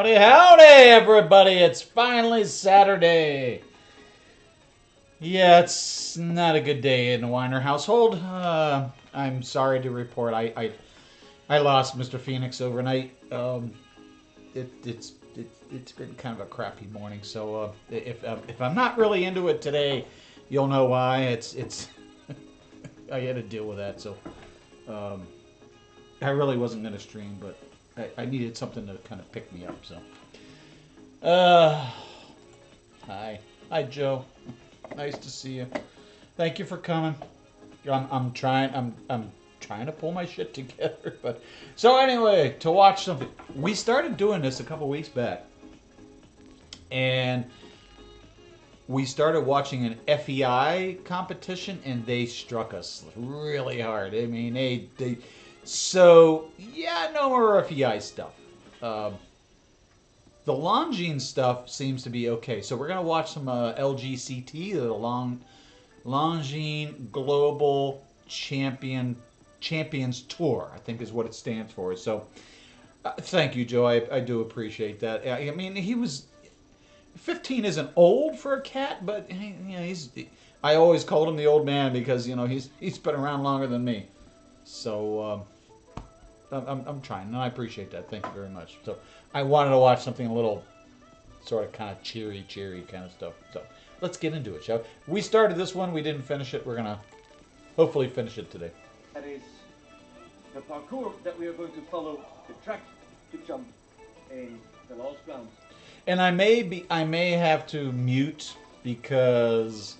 Howdy, howdy, everybody. It's finally Saturday. Yeah, it's not a good day in the Weiner household. I'm sorry to report I lost Mr. Phoenix overnight. It's been kind of a crappy morning. So if I'm not really into it today, you'll know why. It's I had to deal with that. So I really wasn't going to stream, but I needed something to kind of pick me up. So hi Joe. Nice to see you. Thank you for coming. I'm trying to pull my shit together. But so anyway, to watch something. We started doing this a couple weeks back. And we started watching an FEI competition, and they struck us really hard. I mean, so yeah, no more FEI stuff. The Longines stuff seems to be okay. So we're gonna watch some LGCT, the Longines Global Champions Tour, I think is what it stands for. So thank you, Joe. I do appreciate that. I mean, he was 15 isn't old for a cat, but I always called him the old man because he's been around longer than me. So I'm trying, and I appreciate that. Thank you very much. So I wanted to watch something a little sort of kind of cheery kind of stuff. So let's get into it, shall we? We started this one. We didn't finish it. We're gonna hopefully finish it today. That is the parkour that we are going to follow, the track to jump in the last round. And I may have to mute because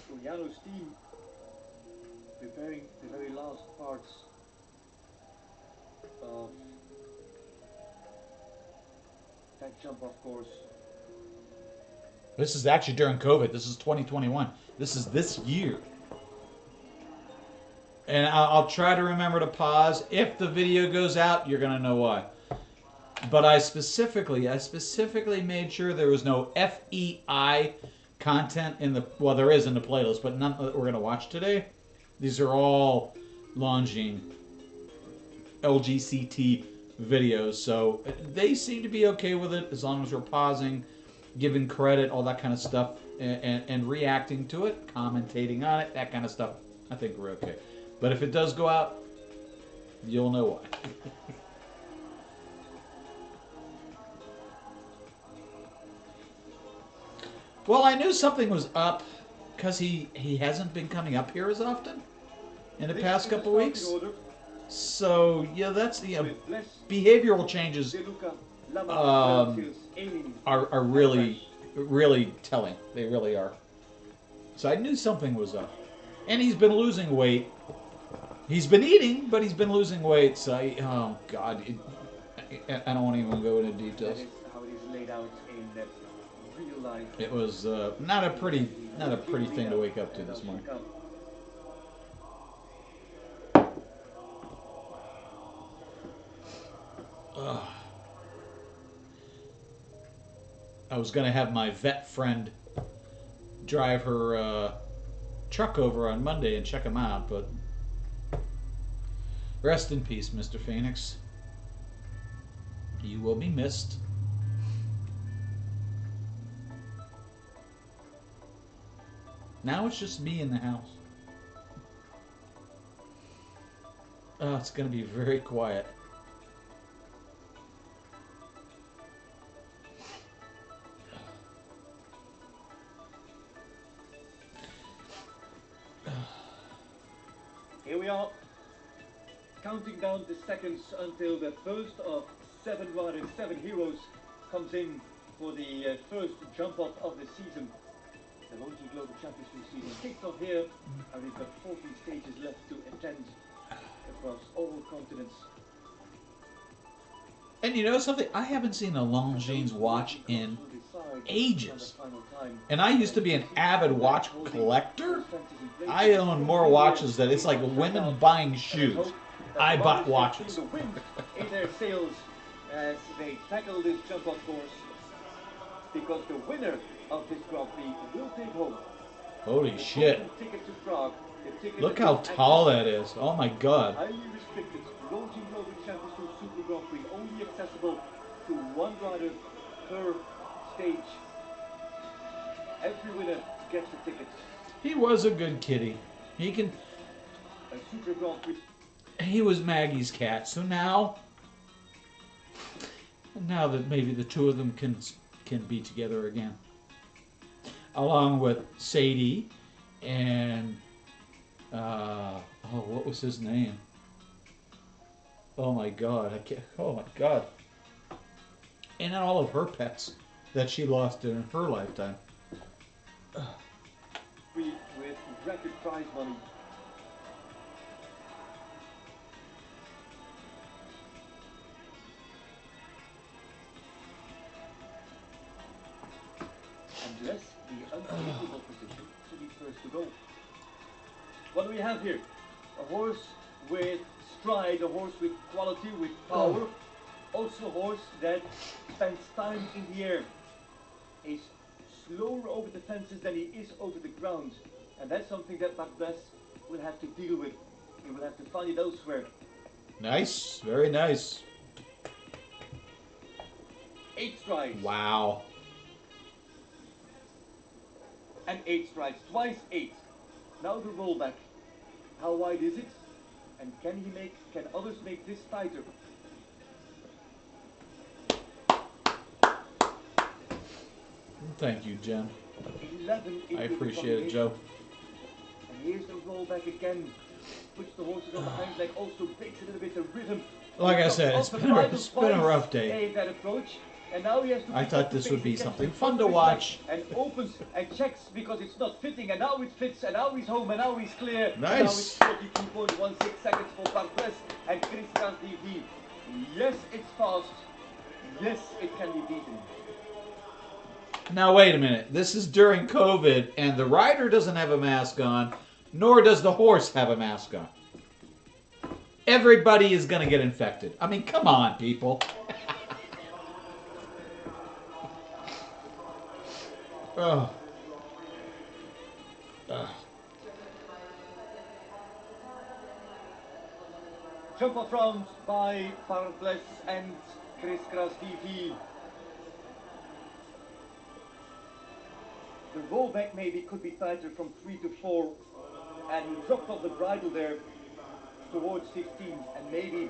Juliano's team preparing the very last parts of that jump, of course. this is actually during COVID. This is 2021. This is this year. And I'll try to remember to pause. If the video goes out, you're going to know why. But I specifically made sure there was no FEI content in the, well, there is in the playlist, but none that we're going to watch today. These are all Longines LGCT videos, so they seem to be okay with it as long as we're pausing, giving credit, all that kind of stuff, and reacting to it, commentating on it, that kind of stuff. I think we're okay. But if it does go out, you'll know why. Well, I knew something was up because he hasn't been coming up here as often in the past couple weeks. So yeah, that's behavioral changes are really telling. They really are. So I knew something was up, and he's been losing weight. He's been eating, but he's been losing weight. So oh God, I don't want to even go into details. That is how it is laid out in that real life. It was not a pretty thing to wake up to this morning. I was going to have my vet friend drive her truck over on Monday and check him out, but rest in peace, Mr. Phoenix. You will be missed. Now it's just me in the house. Oh, it's going to be very quiet. Here we are, counting down the seconds until the first of 7 heroes comes in for the first jump off of the season. The Longines Global Championship season kicks off here, and we've got 14 stages left to attend across all continents. And you know something? I haven't seen a Longines watch in ages. And I used to be an avid watch collector. I own more watches than it's like women buying shoes. I bought watches. In their sails as they tackle this jump off course, because the winner of this Grand Prix will take home Holy the shit. token ticket to Prague. The ticket Look that how is tall access- that is. Oh my god. highly restricted Longines Global Champions Tour Super Grand Prix, only accessible to one rider per stage. Every winner gets a ticket. He was a good kitty. He can. A Super Grand Prix. He was Maggie's cat. So now that maybe the two of them can be together again, along with Sadie and what was his name? Oh my god, I can't. Oh my god. And all of her pets that she lost in her lifetime. With record prize money. And less the unbelievable position to be first to go. What do we have here? A horse with stride, a horse with quality, with power. Also a horse that spends time in the air. Is slower over the fences than he is over the ground. And that's something that Barbles will have to deal with. He will have to find it elsewhere. Nice, very nice. 8 strides. Wow. And 8 strides. Twice 8. Now the rollback. How wide is it? And can others make this tighter? Thank you, Jen. 11 I into the appreciate it, combination. Joe. And here's the rollback again. Puts the horses on the hind leg, also breaks a little bit the rhythm. Like I said, Off it's the been a bridle rough twice, day. That approach. And now he has to I pick thought up the this pace. would be He gets something the fun to front of his watch. leg And opens and checks because it's not fitting. And now it fits. And now he's home. And now he's clear. Nice. Now it's 42.16 seconds for Barbles and Christian DV. Yes, it's fast. Yes, it can be beaten. Now wait a minute. This is during COVID, and the rider doesn't have a mask on, nor does the horse have a mask on. Everybody is going to get infected. I mean, come on, people. Oh. Jump off round by Barbles and Chris DV. The rollback maybe could be tighter from 3 to 4 and dropped off the bridle there towards 15, and maybe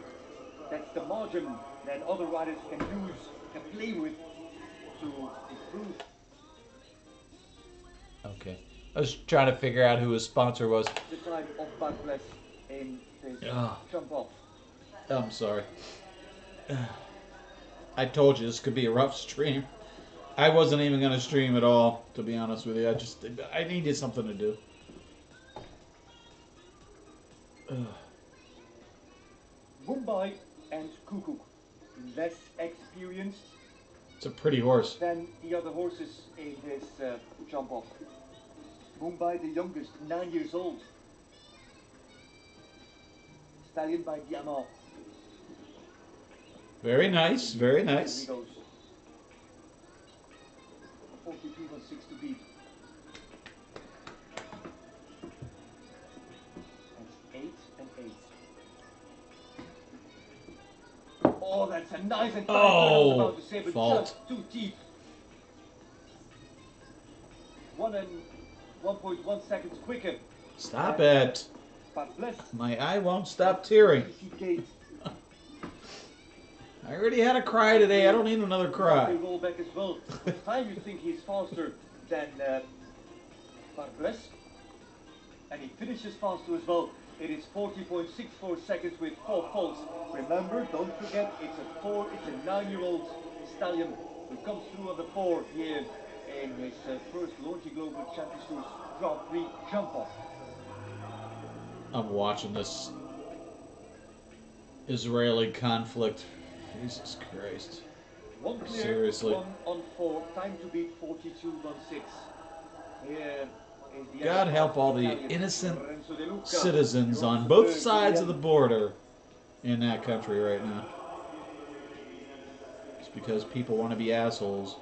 that's the margin that other riders can use, can play with to improve. Okay. I was trying to figure out who his sponsor was. The time of Barbles in this jump off. I'm sorry. I told you this could be a rough stream. I wasn't even going to stream at all, to be honest with you. I needed something to do. Mumbai and Kukuk, less experienced It's a pretty horse. than the other horses in this jump off. Mumbai, the youngest, 9 years old. Stallion by Diamant. Very nice, very Here he nice. goes. 42.6 to beat. That's 8 and 8. Oh, that's a nice and tight one, I was about to say, but fault. just too deep. 1.1 seconds quicker. Stop it. Barbles. My eye won't stop tearing. Gate. I already had a cry today. I don't need another They cry. roll back as well. With time you think he's faster than Barbles. And he finishes faster as well. It is 40.64 seconds with 4 faults. Remember, don't forget, it's a 9-year-old stallion who comes through on the 4 here in his first Longines Global Champions Tour Grand Prix jump off. I'm watching this Israeli conflict. Jesus Christ. One clear, Seriously. 1 on 4, time to beat 42.16. Here is the God other help all the stallion, innocent Lorenzo De Luca. citizens on both sides of the border in that country right now. It's because people want to be assholes.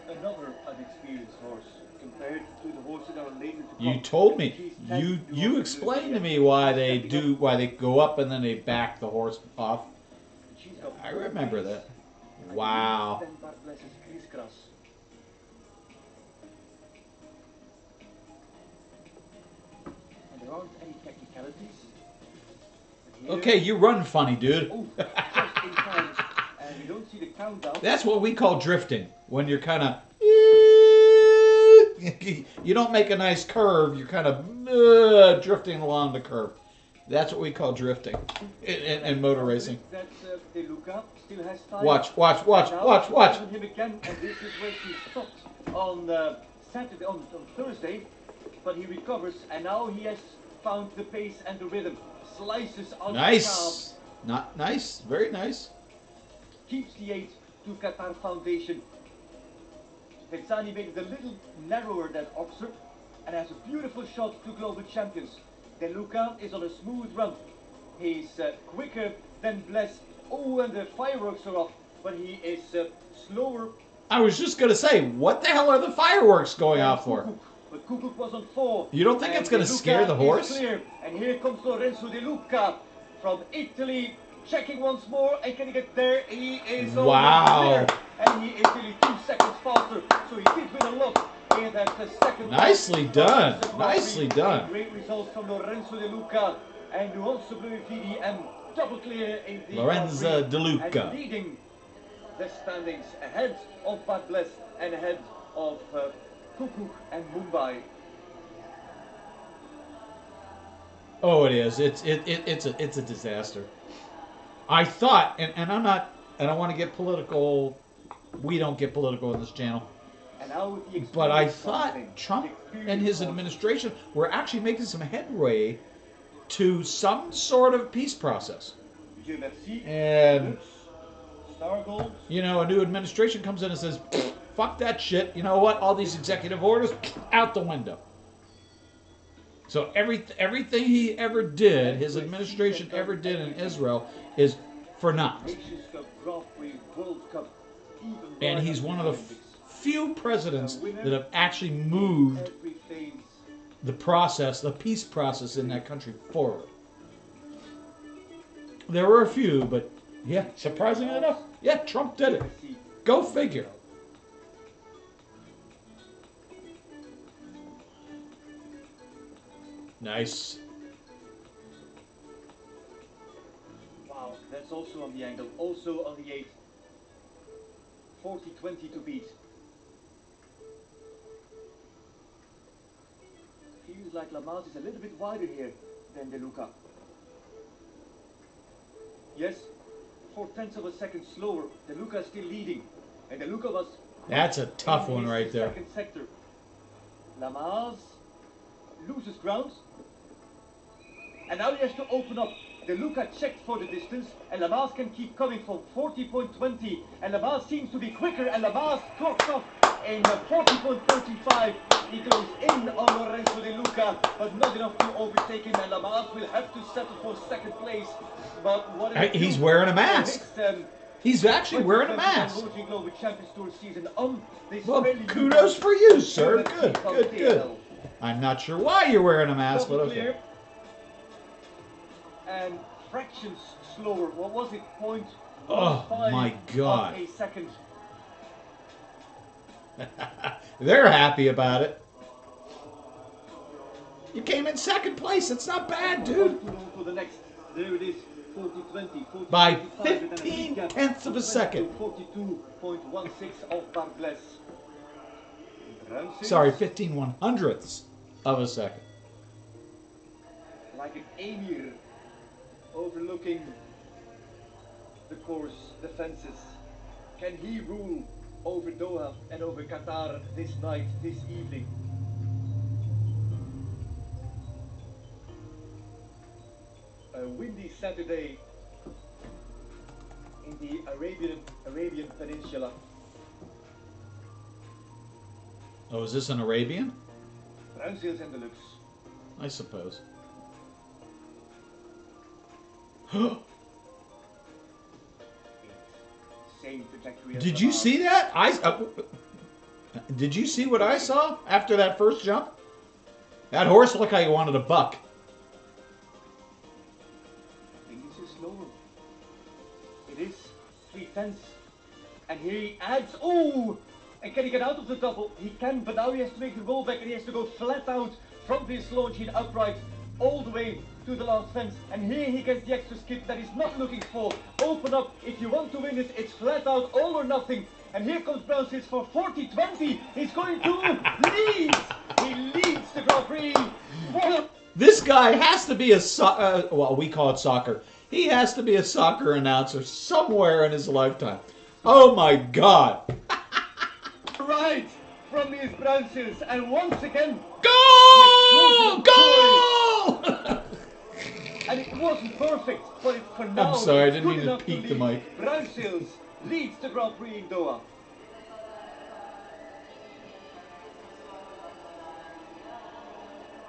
another unexperienced horse compared to the horses that are later to come. You told me. She's tend to You also explained do to the me why they stepping up. why they go up and then they back the horse off. She's got I more remember pace that. and Wow. than Barbless's crisscross. And there aren't any technicalities. But here- Okay, you run funny, dude. Oh, just in time. And you don't see the countdown. That's what we call drifting. When you're kind of you don't make a nice curve. You're kind of drifting along the curve. That's what we call drifting in motor racing. That De Luca still has time. Watch. Now, him again, and this is where she stopped on Saturday, on Thursday, but he recovers, and now he has found the pace and the rhythm. Slices out the Nice. Not nice. Very nice. calf, keeps the 8 to Qatar Foundation. Terzani made it a little narrower than Oxford, and has a beautiful shot to global champions. De Luca is on a smooth run. He's quicker than Bless. Oh, and the fireworks are off, but he is slower. I was just gonna say, what the hell are the fireworks going off for? Kukuk. But Kukuk was on 4. You don't think And it's gonna De Luca scare the is horse? clear. And here comes Lorenzo De Luca from Italy, checking once more. And can he get there? He is Wow. almost there. And he is nearly 2 seconds faster. So he did win a lot in that second. Nicely round. done. But Nicely a done. great result from Lorenzo De Luca. And Nuance Bleu VDM double clear in the Lorenzo Grand Prix. De Luca. And leading the standings ahead of Bad Bless and ahead of Kukuk and Mumbai. Oh, it is. It's a disaster. I thought, and I'm not, and I want to get political. We don't get political in this channel. And now with the But I experience thought comes in. Trump The experience and his comes. administration were actually making some headway to some sort of peace process. Dieu merci. And Lux, Star Gold. you know, a new administration comes in and says, "Fuck that shit." You know what? All these executive orders out the window. So everything he ever did, his administration ever did in Israel, is for naught. Nations Cup, Grand Prix, World Cup, even And right he's up to one of the the Olympics. few presidents that have actually moved Every phase. the process, the peace process in that country forward. There were a few, but yeah, surprisingly enough, yeah, Trump did it. Go figure. Nice. Wow, that's also on the angle, also on the 8. 40-20 to beat. Feels like Lamas is a little bit wider here than De Luca. Yes, 4/10 of a second slower. De Luca is still leading. And De Luca was That's a tough in one his right there. Second sector. Lamas loses ground. And now he has to open up. De Luca checked for the distance, and Lamas can keep coming from 40.20, and Lamas seems to be quicker, and Lamas clocks off in 40.35. He goes in on Lorenzo De Luca, but not enough to overtake him, and Lamas will have to settle for second place. But what is He's wearing a mask. He's actually wearing a mask. Global Champions Tour season on this Well, fairly new kudos one. for you, sir. Let's Good, keep on good, good. TL. I'm not sure why you're wearing a mask, but Double okay. clear. And fractions slower. What was it? Oh, 0.15 my God. of a second. They're happy about it. You came in second place. It's not bad, dude. To the next. There it is. 40-20. By 40-25, and then a 15 big gap tenths of a to second. 42.16 of Barbless. Sorry, 15/100ths of a second. Like an emir overlooking the course, the fences. Can he rule over Doha and over Qatar this night, this evening? A windy Saturday in the Arabian Peninsula. Oh, is this an Arabian? Bruinzeels en de Lux. I suppose. Same trajectory as Did you Lamar. see that? Did you see what I saw after that first jump? That horse looked like he wanted a buck. I think this is slower. It is 3/10. And here he adds, oh! And can he get out of the double? He can, but now he has to make the rollback and he has to go flat out from this Longines upright all the way to the last fence. And here he gets the extra skip that he's not looking for. Open up, if you want to win this, it's flat out, all or nothing. And here comes Brownsis for 40-20. He's going to lead. He leads the Grand Prix. This guy has to be a well, we call it soccer. He has to be a soccer announcer somewhere in his lifetime. Oh my God! Right from these Brownsis, and once again, Goal! Goal! And it wasn't perfect, but for now, I'm sorry, I it's didn't good mean to enough peek the lead. mic. Brownsis leads the Grand Prix in Doha.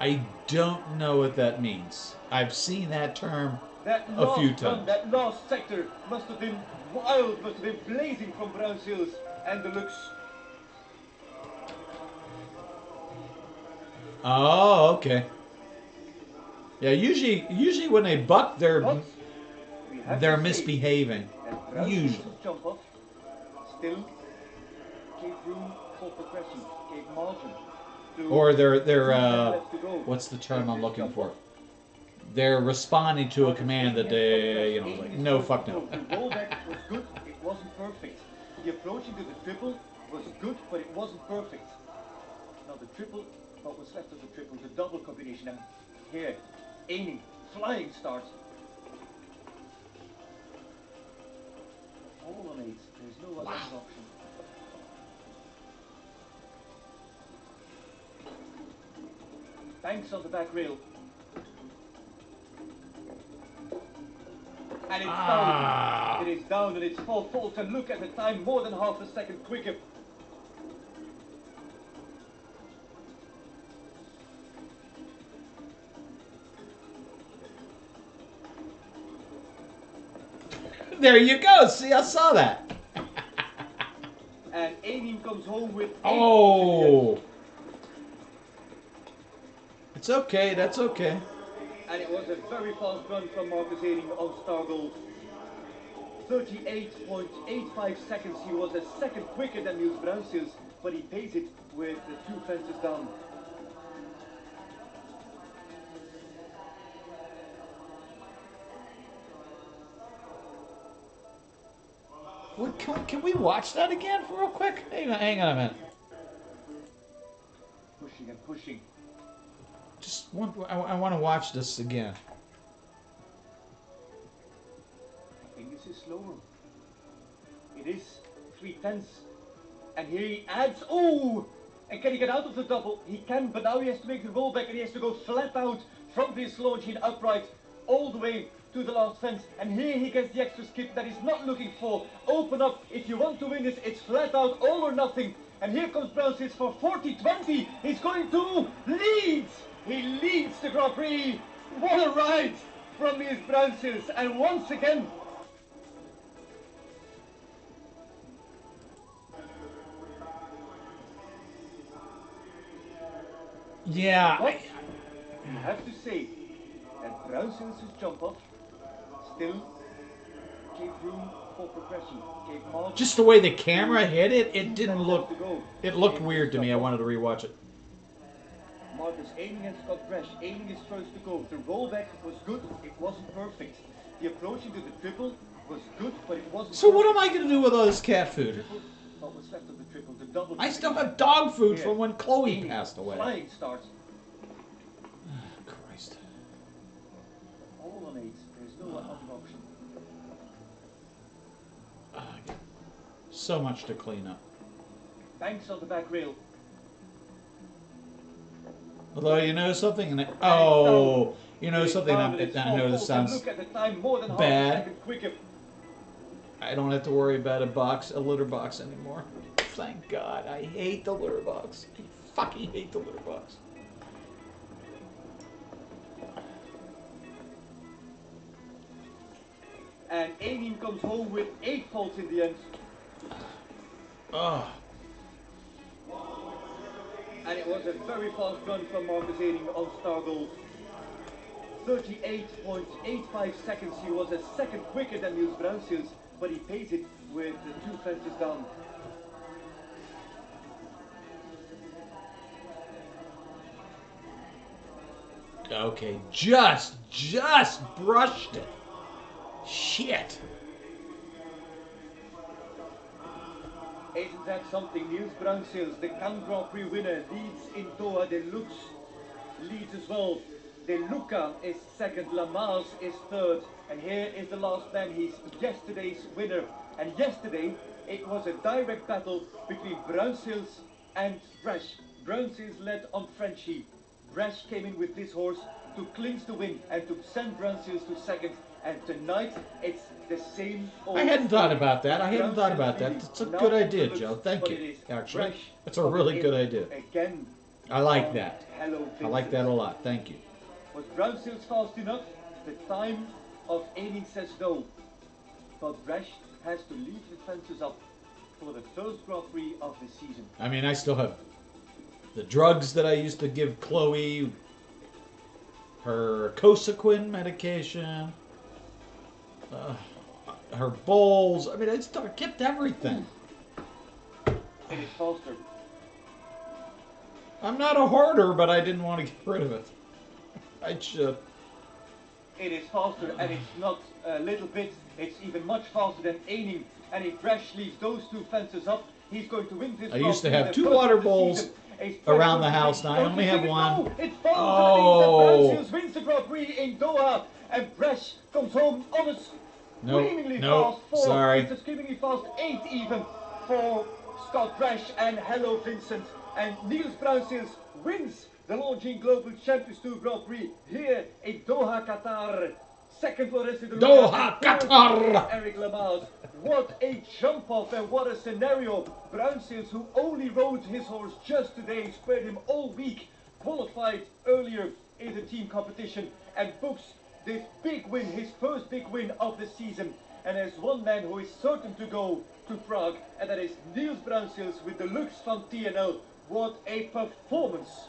I don't know what that means. I've seen that term That a few last run, times. that last sector must have been wild, must have been blazing from Brownsis and the looks. Oh, okay. Yeah, usually when they buck, But we have they're to say misbehaving. that Brownsis' Usually. jump off still gave room for progression, gave margin. Or they're left to go. what's the term I'm looking for? They're responding to a command that they, like, no, fuck no. The rollback was good, it wasn't perfect. The approach into the triple was good, but it wasn't perfect. Now the triple, what was left of the triple, the double combination, and here, aiming, flying start. All on 8, there's no other option. Banks on the back rail. And it's down. It is down and it's 4 fault. And look at the time, more than half a second quicker. There you go. See, I saw that. And Equine comes home with 8. Oh. It's okay. That's okay. And it was a very fast run from Marcus Equine on Star Gold. 38.85 seconds. He was a second quicker than Niels Brownsiels, but he pays it with the 2 fences down. What, can we watch that again for real quick? Hang on a minute. Pushing and pushing. I want to watch this again. I think this is slower. It is 3/10. And here he adds, oh! And can he get out of the double? He can, but now he has to make the rollback and he has to go flat out from this Longines upright all the way to the last fence. And here he gets the extra skip that he's not looking for. Open up, if you want to win this, it's flat out, all or nothing. And here comes Brownsis for 40-20. He's going to lead. He leads the Grand Prix. What a ride from these Brownsis. And once again, Yeah. but you have to say that Brownsil's jump off still gave room for progression, gave margin. Just the way the camera hit it, it didn't look. It looked weird to me. I wanted to rewatch it. Marcus aiming and Scott Bresh. Aiming is first to go. The rollback was good, it wasn't perfect. The approach into the triple was good, but it wasn't So what perfect. am I going to do with all this cat food? Triple, what was left of the triple, the double. I still have dog food Here, from when Chloe aiming, passed away. Flying starts. Christ. All on 8. There's no other option. So much to clean up. Banks on the back rail. Although, you know something? You know something? I know this sounds Look at the time, more than half a bad. second quicker. I don't have to worry about a litter box anymore. Thank God. I hate the litter box. I fucking hate the litter box. And Equine comes home with 8 faults in the end. Oh. was a very fast run from Marcus Ehring on star goals. 38.85 seconds. He was a second quicker than Niels Bruinseels, but he pays it with the 2 fences down. Okay, just brushed it. Shit. Isn't that something? Niels Bruinseels, the Cannes Grand Prix winner, leads in Doha. De Lux leads as well. De Luca is second, Lamas is third. And here is the last man. He's yesterday's winner. And yesterday, it was a direct battle between Bruinseels and Bresch. Bruinseels led on Frenchie. Bresch came in with this horse to clinch the win and to send Bruinseels to second. And tonight, it's the same. I hadn't thought about that. I hadn't thought about that. It's a good idea, Joe. Thank you. Actually, that's a really good idea. Again, I like that. I like that a lot. Thank you. Was Bruinseels fast enough? The time of Ehring says no. But Bresch has to leave the fences up for the first Grand Prix of the season. I mean, I still have the drugs that I used to give Chloe, her Equine medication, her bowls. I mean, I kept everything. It is faster. I'm not a hoarder, but I didn't want to get rid of it. I should. It is faster, and it's not a little bit. It's even much faster than Ehring. And if Bresch leaves those 2 fences up, he's going to win this. I used to have 2 water bowls around the house. Now I only have 1. It's faster. Oh! Bruinseels wins the Grand Prix in Doha, and Bresch comes home on a screamingly fast 4. Sorry. It's a screamingly fast 8 even for Scott Bresch and Hello Vincent. And Niels Bruinseels wins the Longines Global Champions Tour Grand Prix here in Doha, Qatar. Second for Rest of the Doha, Qatar! Eric Lamas. What a jump off and what a scenario. Bruinseels, who only rode his horse just today, spared him all week, qualified earlier in the team competition and books this big win, his first big win of the season. And there's one man who is certain to go to Prague, and that is Niels Bruinseels with the Lux van TNL. What a performance!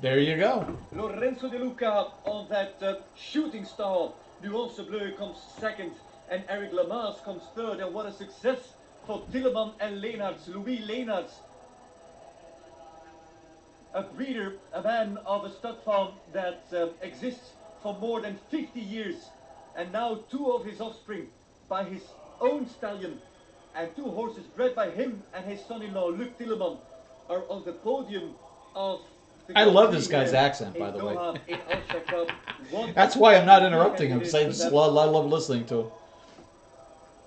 There you go. Lorenzo De Luca on that shooting star. Nuance Bleu comes second, and Eric Lamas comes third. And what a success for Tilleman and Leenaerts. Louis Leenaerts, a breeder, a man of a stud farm that exists for more than 50 years. And now 2 of his offspring by his own stallion, and 2 horses bred by him and his son-in-law Luc Tilleman are on the podium of the I love this guy's accent, by the way. Doha. That's why I'm not interrupting him, because I love listening to him.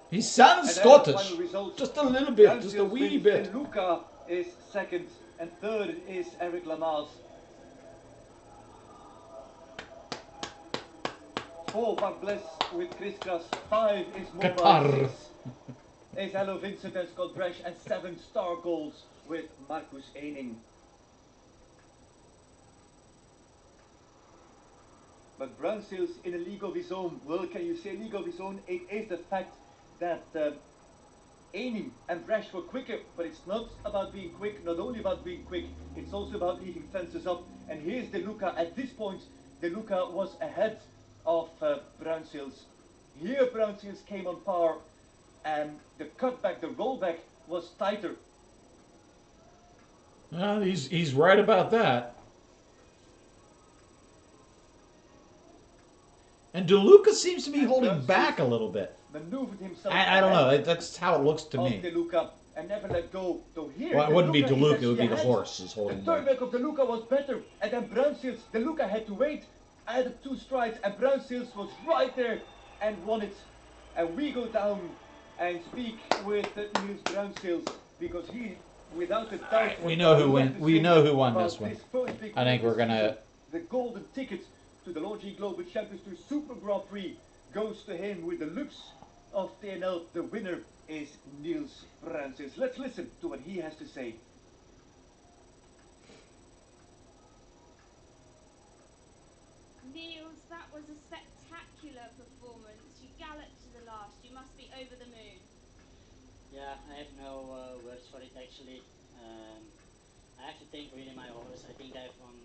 He sounds Scottish. Just a little bit, just a wee bit. Luca is second, and third is Eric Lamas. 4 Barbless with Chris Kras, 5 is Qatar. 6 is Hello Vincent and Scott Bresch, and 7 star goals with Marcus Ehring. But Bruinseels in a league of his own. Well, can you say league of his own? It is the fact that Ehring and Bresch were quicker, but it's not about being quick, not only about being quick, it's also about leaving fences up. And here's De Luca. At this point, De Luca was ahead of Bruinseels. Here Bruinseels came on par, and the cutback, the rollback was tighter. Well, he's right about that. And De Luca seems to be holding back a little bit. Maneuvered himself. I don't know. That's how it looks to me. De Luca and never let go. So here, well, it wouldn't be De Luca. It would be the horse is holding back. The turn back of De Luca was better, and then Bruinseels. De Luca had to wait. Added 2 strides, and Bruinseels was right there and won it. And we go down and speak with Niels Bruinseels, because he, without a doubt, we know who won. We know who won this one. I think we're gonna. The golden ticket to the Longines Global Champions Tour Super Grand Prix goes to him with the Lux of TNL. The winner is Niels Bruinseels. Let's listen to what he has to say. Niels, that was a spectacular performance. You galloped to the last. You must be over the moon. Yeah, I have no words for it actually. I have to thank really my horse. I think I've won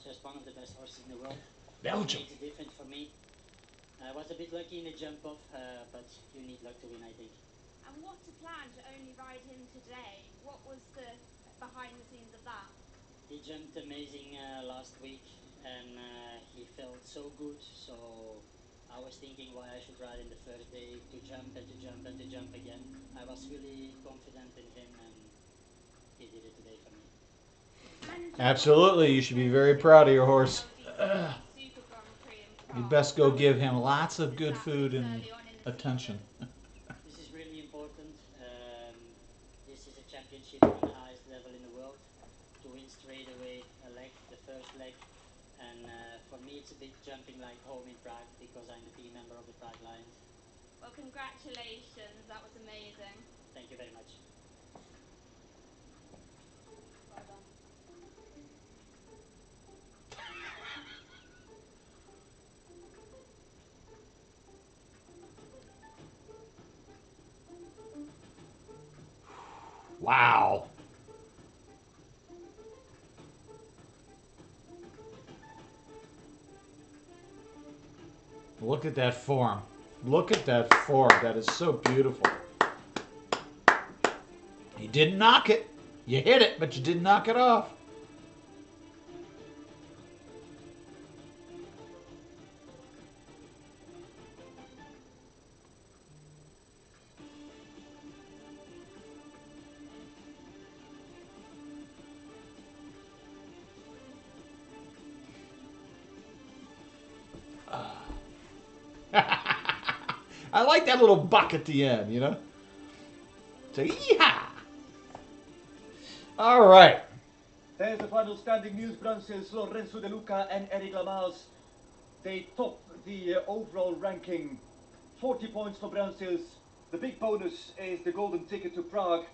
just one of the best horses in the world. Belgium. Makes it different for me. I was a bit lucky in the jump off, but you need luck to win, I think. And what a plan to only ride him today. What was the behind the scenes of that? He jumped amazing last week and he felt so good. So I was thinking why I should ride him the first day to jump and to jump and to jump again. I was really confident in him and he did it today for me. Absolutely, you should be very proud of your horse. LGCT Super Grand Prix in You Prague. best go give him lots of Is good that food this and early on in the attention. season? This is really important. This is a championship on the highest level in the world. To win straight away a leg, the first leg. And for me it's a bit jumping like home in Prague because I'm the team member of the Prague Lions. Well, congratulations. That was amazing. Thank you very much. Well done. Wow. Look at that form. Look at that form. That is so beautiful. You didn't knock it. You hit it, but you didn't knock it off. I like that little buck at the end, you know? So, yeehaw! All right. There's the final standing news. Brunsels, Lorenzo De Luca and Eric Lamaze. They top the overall ranking. 40 points for Brunsels. The big bonus is the golden ticket to Prague.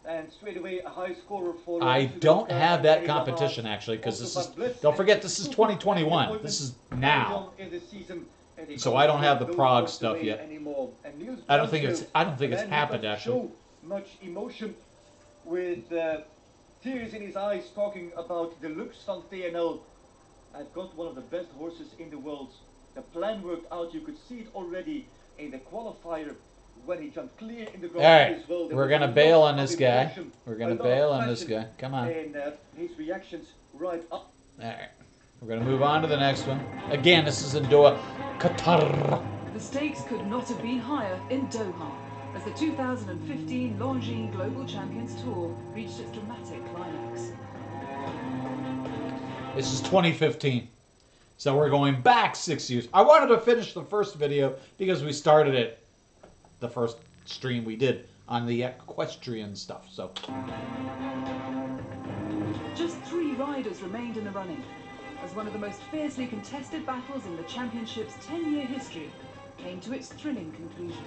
And straight away a high scorer for I Lorenzo De don't Luca have and that Eric competition Lamaze. actually because Also this is. Van Bliss Don't and forget this is Super 2021. This is now. in the season. So I don't have the Don't Prague walk stuff away yet. Anymore. And Niels I don't think Brunsels, it's man who happened doesn't actually. show much emotion with tears in his eyes talking about the looks van TNL. I've got one of the best horses in the world. The plan worked out. You could see it already in the qualifier when he jumped clear in the Grand All Prix right, as well. There we're was gonna a bail lot on of this guy. emotion, We're a gonna lot of bail on this passion guy. Come on. in his reactions right up. All right. We're gonna move on to the next one. Again, this is in Doha, Qatar. The stakes could not have been higher in Doha, as the 2015 Longines Global Champions Tour reached its dramatic climax. This is 2015. So we're going back 6 years. I wanted to finish the first video because we started it, the first stream we did on the equestrian stuff. So Just 3 riders remained in the running, as one of the most fiercely contested battles in the championship's 10-year history came to its thrilling conclusion.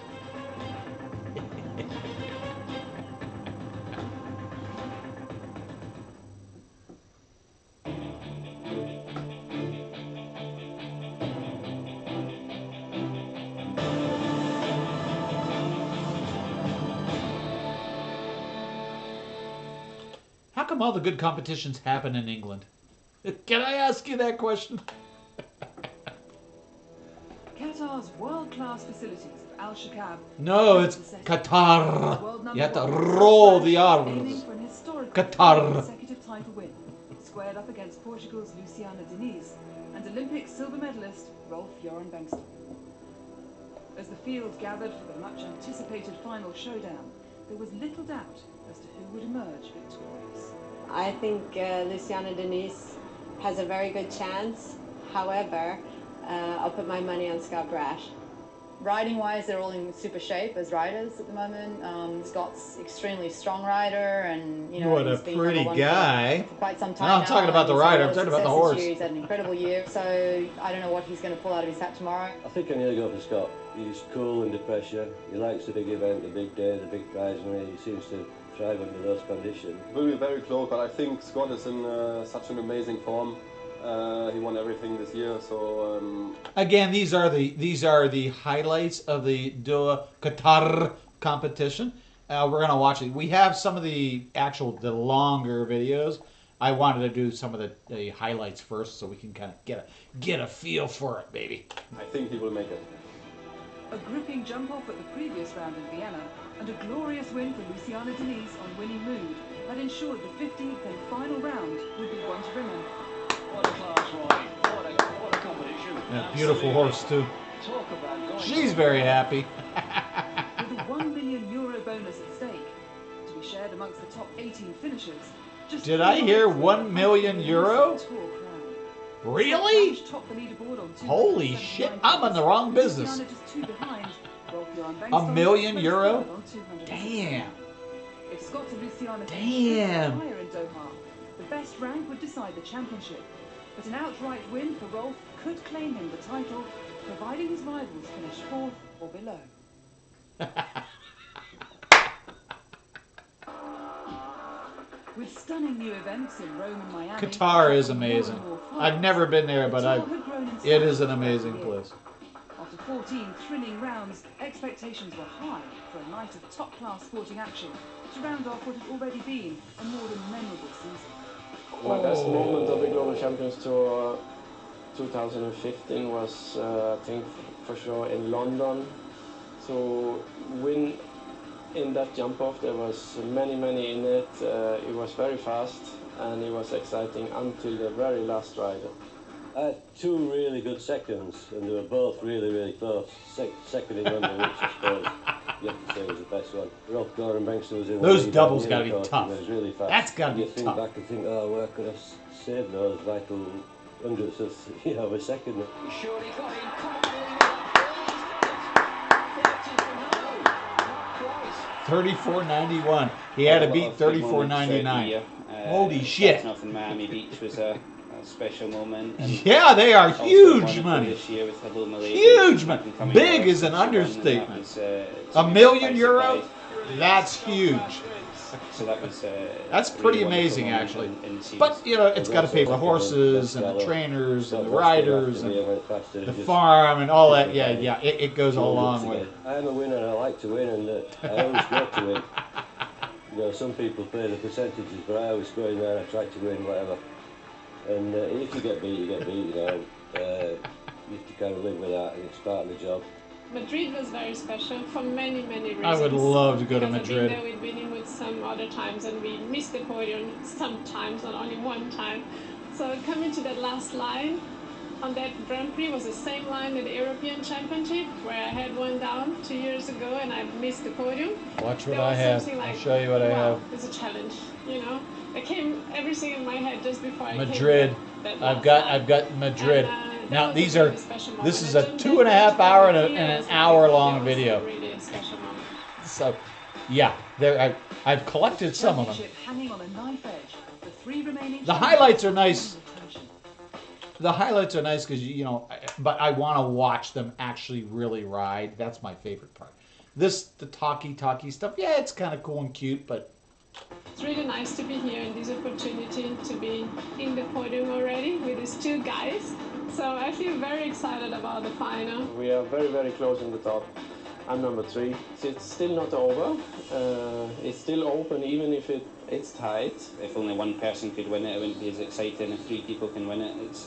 how come all the good competitions happen in England? Can I ask you that question? Qatar's world-class facilities of Al Shakab. No, it's Qatar. You have to roll the aiming R's. for an historic Qatar. consecutive title win, squared up against Portugal's Luciana Diniz and Olympic silver medalist Rolf Joran Bengtsson. As the field gathered for the much-anticipated final showdown, there was little doubt as to who would emerge victorious. I think Luciana Diniz has a very good chance. However, I'll put my money on Scott Brash. Riding-wise, they're all in super shape as riders at the moment. Scott's extremely strong rider, and you know What a he's been pretty number one guy. for quite some time No, I'm now, talking about and the he's had rider. a I'm lot talking of about the success horse. this year. He's had an incredible year, so I don't know what he's going to pull out of his hat tomorrow. I think I need to go for Scott. He's cool under pressure. He likes the big event, the big day, the big prize money. He seems to thrive under those conditions. Will be very close, but I think Scott is in such an amazing form. He won everything this year, so Again, these are the highlights of the Doha Qatar competition. We're gonna watch it. We have some of the longer videos. I wanted to do some of the highlights first, so we can kind of get a feel for it, baby. I think he will make it. A gripping jump off at the previous round in Vienna, and a glorious win for Luciana Denise on winning mood had ensured the 15th and final round would be one to remember. What a class ride. What a competition. Yeah, beautiful horse too. Talk about going. She's very happy. With a €1 million bonus at stake, to be shared amongst the top 18 finishers. Just Did I hear €1 million? Really? Holy shit! I'm in the wrong business. €1 million? Damn. If Scott's and Luciana Damn. higher in Doha, the best rank would decide the championship. But an outright win for Rolf could claim him the title, providing his rivals finish 4th or below. With stunning new events in Rome and Miami, Qatar is amazing. I've never been there, but it is an amazing place. After 14 thrilling rounds, expectations were high for a night of top-class sporting action to round off what had already been a more than memorable season. My best moment of the Global Champions Tour 2015 was, I think, for sure in London. To win in that jump off, there was many in it. It was very fast and it was exciting until the very last ride. I had two really good seconds, and they were both really close. Second in London, which I suppose you have to say was the best one. Rolf Goran Bengtsson was in Those the lead, doubles and gotta be caught him, tough. it was really fast. That's gotta be you think tough. back and think, oh, where could I save those vital hundredths of a second? He surely got in. 34.91. He had to beat 34.99. Holy shit! Off in Miami Beach was a special moment. And yeah, they are huge money. This year with Hello Malaysia. Huge money. Big is an understatement. €1 million? That's huge. So that was. That's pretty amazing, actually. But you know, it's got to pay for the horses and the trainers and the riders and the farm and all that. Yeah, it goes a long way. I'm a winner and I like to win, and I always go to win. You know, some people play the percentages, but I always go in there and I try to win whatever. And if you get beat, you get beat. You know, you have to kind of live with that, and it's part of the job. Madrid was very special for many reasons. I would love to go to Madrid. I've been there, we've been in with some other times, and we missed the podium sometimes, not only one time. So coming to that last line on that Grand Prix was the same line at the European Championship, where I had one down 2 years ago and I missed the podium. Watch what I have. I'll show you what I have. It's a challenge, you know. It came everything in my head just before I Madrid. came. I've got Madrid. And, now these are. This is a 2.5 hour and an hour long video. Really a special moment. So, yeah, there I've collected some of them. Hanging on a knife edge. The 3 remaining. The highlights are nice. The highlights are nice because you know, but I want to watch them actually really ride. That's my favorite part. The talky stuff. Yeah, it's kind of cool and cute, but. It's really nice to be here and this opportunity to be in the podium already with these 2 guys. So I feel very excited about the final. We are very close in the top. I'm number 3. It's still not over. It's still open even if it's tight. If only one person could win it, it wouldn't be as exciting. If 3 people can win it, it's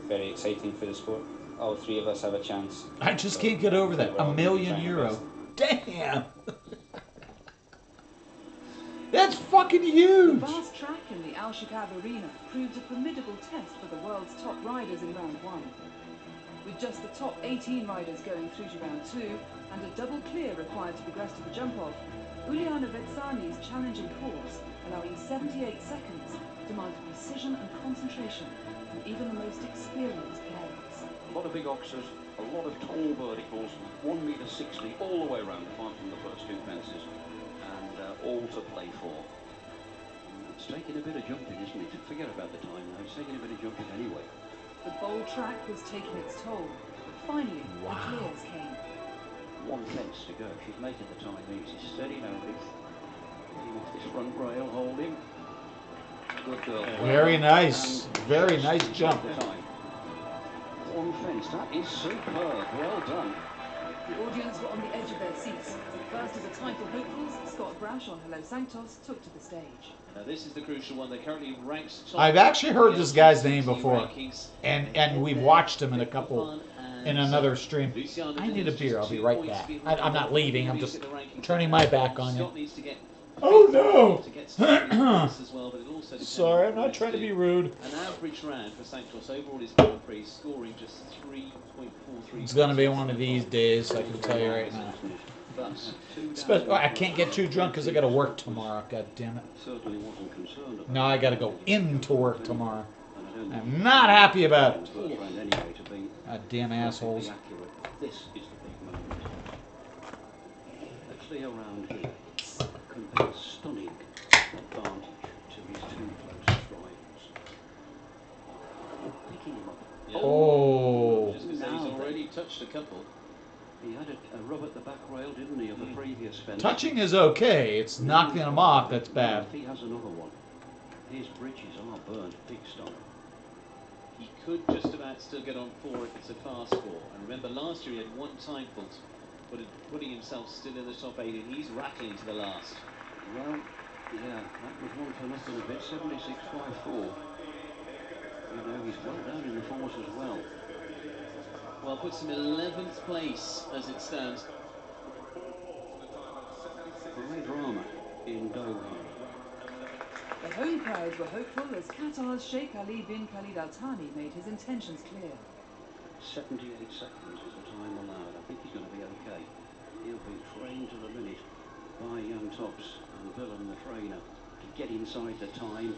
very exciting for the sport. All 3 of us have a chance. I just can't get over that. €1 million. Damn! That's fucking huge! The vast track in the Al Shikab Arena proved a formidable test for the world's top riders in round 1. With just the top 18 riders going through to round 2 and a double clear required to progress to the jump-off, Uliana Vetsani's challenging course, allowing 78 seconds, demanded precision and concentration from even the most experienced players. A lot of big oxers, a lot of tall verticals, 1 metre 60 all the way around, apart from the first 2 fences, and all to play for. It's taking a bit of jumping, isn't it? Forget about the time now, it's taking a bit of jumping anyway. The bold track was taking its toll, but finally the clears came. 1 fence to go, she's making the time easy, steady now, Ruth. Getting off this front rail, hold him. Good girl. Very nice, very nice jump. 1 fence, that is superb, well done. The audience were on the edge of their seats as the first after the title hopefuls, Scott Brash on Hello Sanctos took to the stage. Now this is the crucial one. They're currently ranked top. I've actually heard in the this guy's LGCT name before, rankings. and we've watched him in a couple, in another stream. Luciano I need a Dennis beer. I'll just be 2 right points back. behind I'm not them. leaving. I'm If you just look at the rankings turning right my now, back on you. Scott needs to get Oh no! to get started in the race as well, but it also depends Sorry, on I'm what not guys trying to do. be rude. An average round for Sanctos overall is Grand Prix, scoring just 3.43. It's gonna be one of these days, I can tell you right now. I can't get too drunk because I got to work tomorrow. God damn it! Certainly wasn't concerned about. Now I got to go into work tomorrow. I'm not happy about it. God damn assholes. This is the big moment. A clear round here conveys stunning advantage to his two closest rivals. Picking him up. Yeah. Oh. Just because he's already touched a couple. He had a rub at the back rail, didn't he, of the previous fence? Touching is okay. It's knocking him off that's bad. If he has another one, his bridges are burnt big style. He could just about still get on 4 if it's a fast 4. And remember, last year he had 1 time fault, but putting himself still in the top 8, and he's rattling to the last. Well, yeah, that was one for nothing a bit, 76.54. You know, he's well down in the 4s as well. Well, puts him 11th place as it stands. Great drama in Doha. The home crowds were hopeful as Qatar's Sheikh Ali bin Khalid Al Thani made his intentions clear. 78 seconds is the time allowed. I think he's going to be okay. He'll be trained to the minute by young Tops and Willem, the trainer, to get inside the time.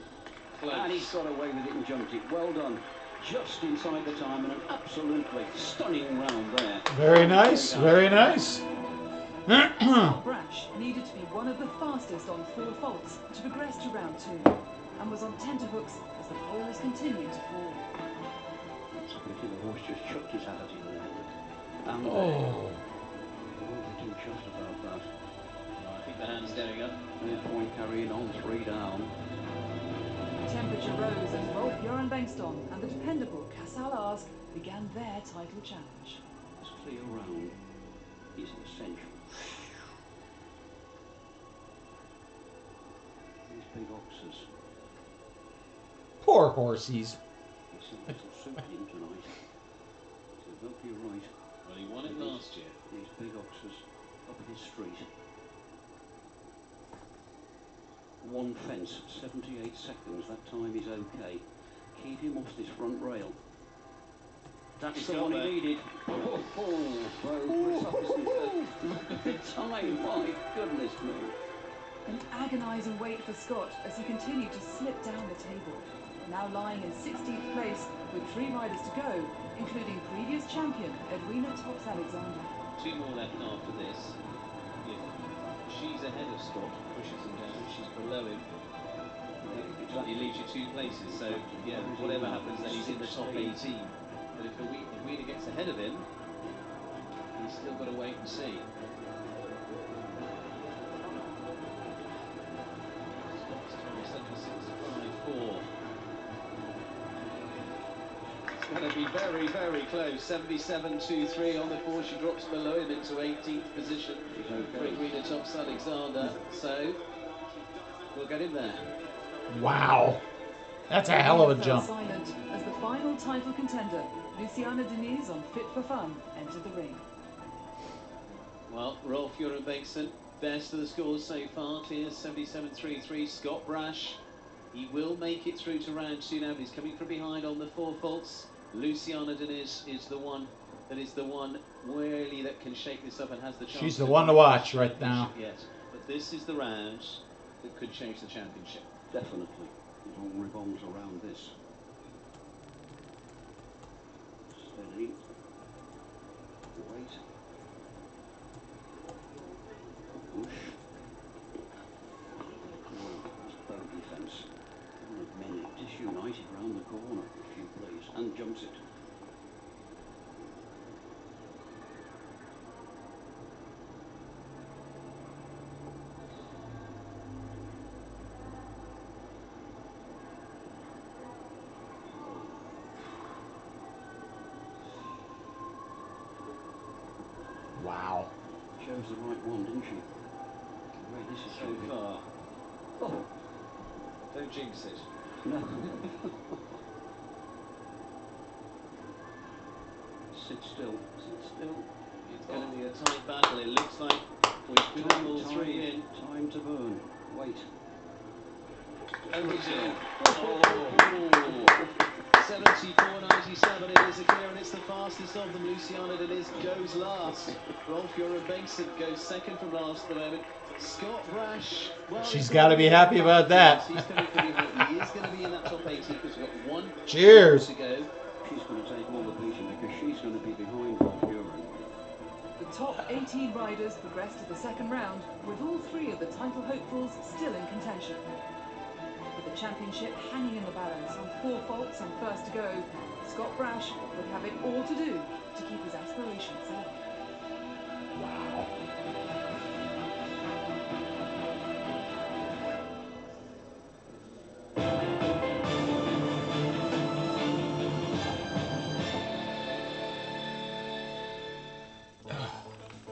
Close. And he's got away with it and jumped it. Well done. Just inside the time, and an absolutely stunning round there. Very nice, very nice. Brash needed to be one of the fastest on 4 faults to progress to round 2, and was on tenterhooks as the foilers continued to fall. It's a pity the horse just chucked his hat at him there. And Oh. won't be too chuffed about that. I think the hand's going up. No point carrying on, 3 down. Temperature rose as Rolf Joran Bengtsson and the dependable Kassal Ask began their title challenge. This clear round is essential. These big oxes. Poor horsies. It's a little soup in tonight. So hope you're right. Well, he won it last year. These big oxes up his street. 1 fence, 78 seconds. That time is okay. Keep him off this front rail. That's He's the got one there. he needed. Oh, look at the time. My goodness me. An agonising wait for Scott as he continued to slip down the table, now lying in 16th place with 3 riders to go, including previous champion Edwina Tops-Alexander. 2 more left after this. If she's ahead of Scott, pushes him down, she's below him. He leaves you 2 places, so yeah, whatever happens, then he's in the top 18. But if Edwina gets ahead of him, he's still got to wait and see. Scott's 26.54. It's going to be very, very close. 77.23 on the 4. She drops below him into 18th position for Edwina Tops-Alexander. So we'll get him there. Wow. That's a hell of a jump. Silent as the final title contender, Luciana Diniz on Fit for Fun, entered the ring. Well, Rolf Joran Bengtsson, best of the scores so far. Clear 77.33. Scott Brash, he will make it through to round 2 now, but he's coming from behind on the 4 faults. Luciana Diniz is the one really that can shake this up and has the chance. She's the one to watch right now. Yes, but this is the round that could change the championship. Definitely. It all revolves around this. Steady. Wait. Push. Oh, that's bogey fence. One of many. Disunited round the corner, if you please, and jumps it. Wow. Chose the right one, didn't she? great. This is so so far. Oh, Don't jinx it. no. Sit still. Sit still. It's going to be a tight battle. It looks like we could have all three in. Time to burn. Wait. And we do. Oh. 74.97. It is a clear, and it's the fastest of them. Luciana Denise goes last. Rolf Joran-Bengtsson goes second from last at the moment. Scott Brash. Well, She's got to be happy about that. He's coming from behind. He is going to be in that top 80 because we've got one Cheers. to go. She's going to take all the beating because she's going to be behind Rolf Joran. The top 18 riders progress to the second round, with all three of the title hopefuls still in contention. With the championship hanging in the balance on 4 faults and first to go, Scott Brash would have it all to do to keep his aspirations alive. Wow.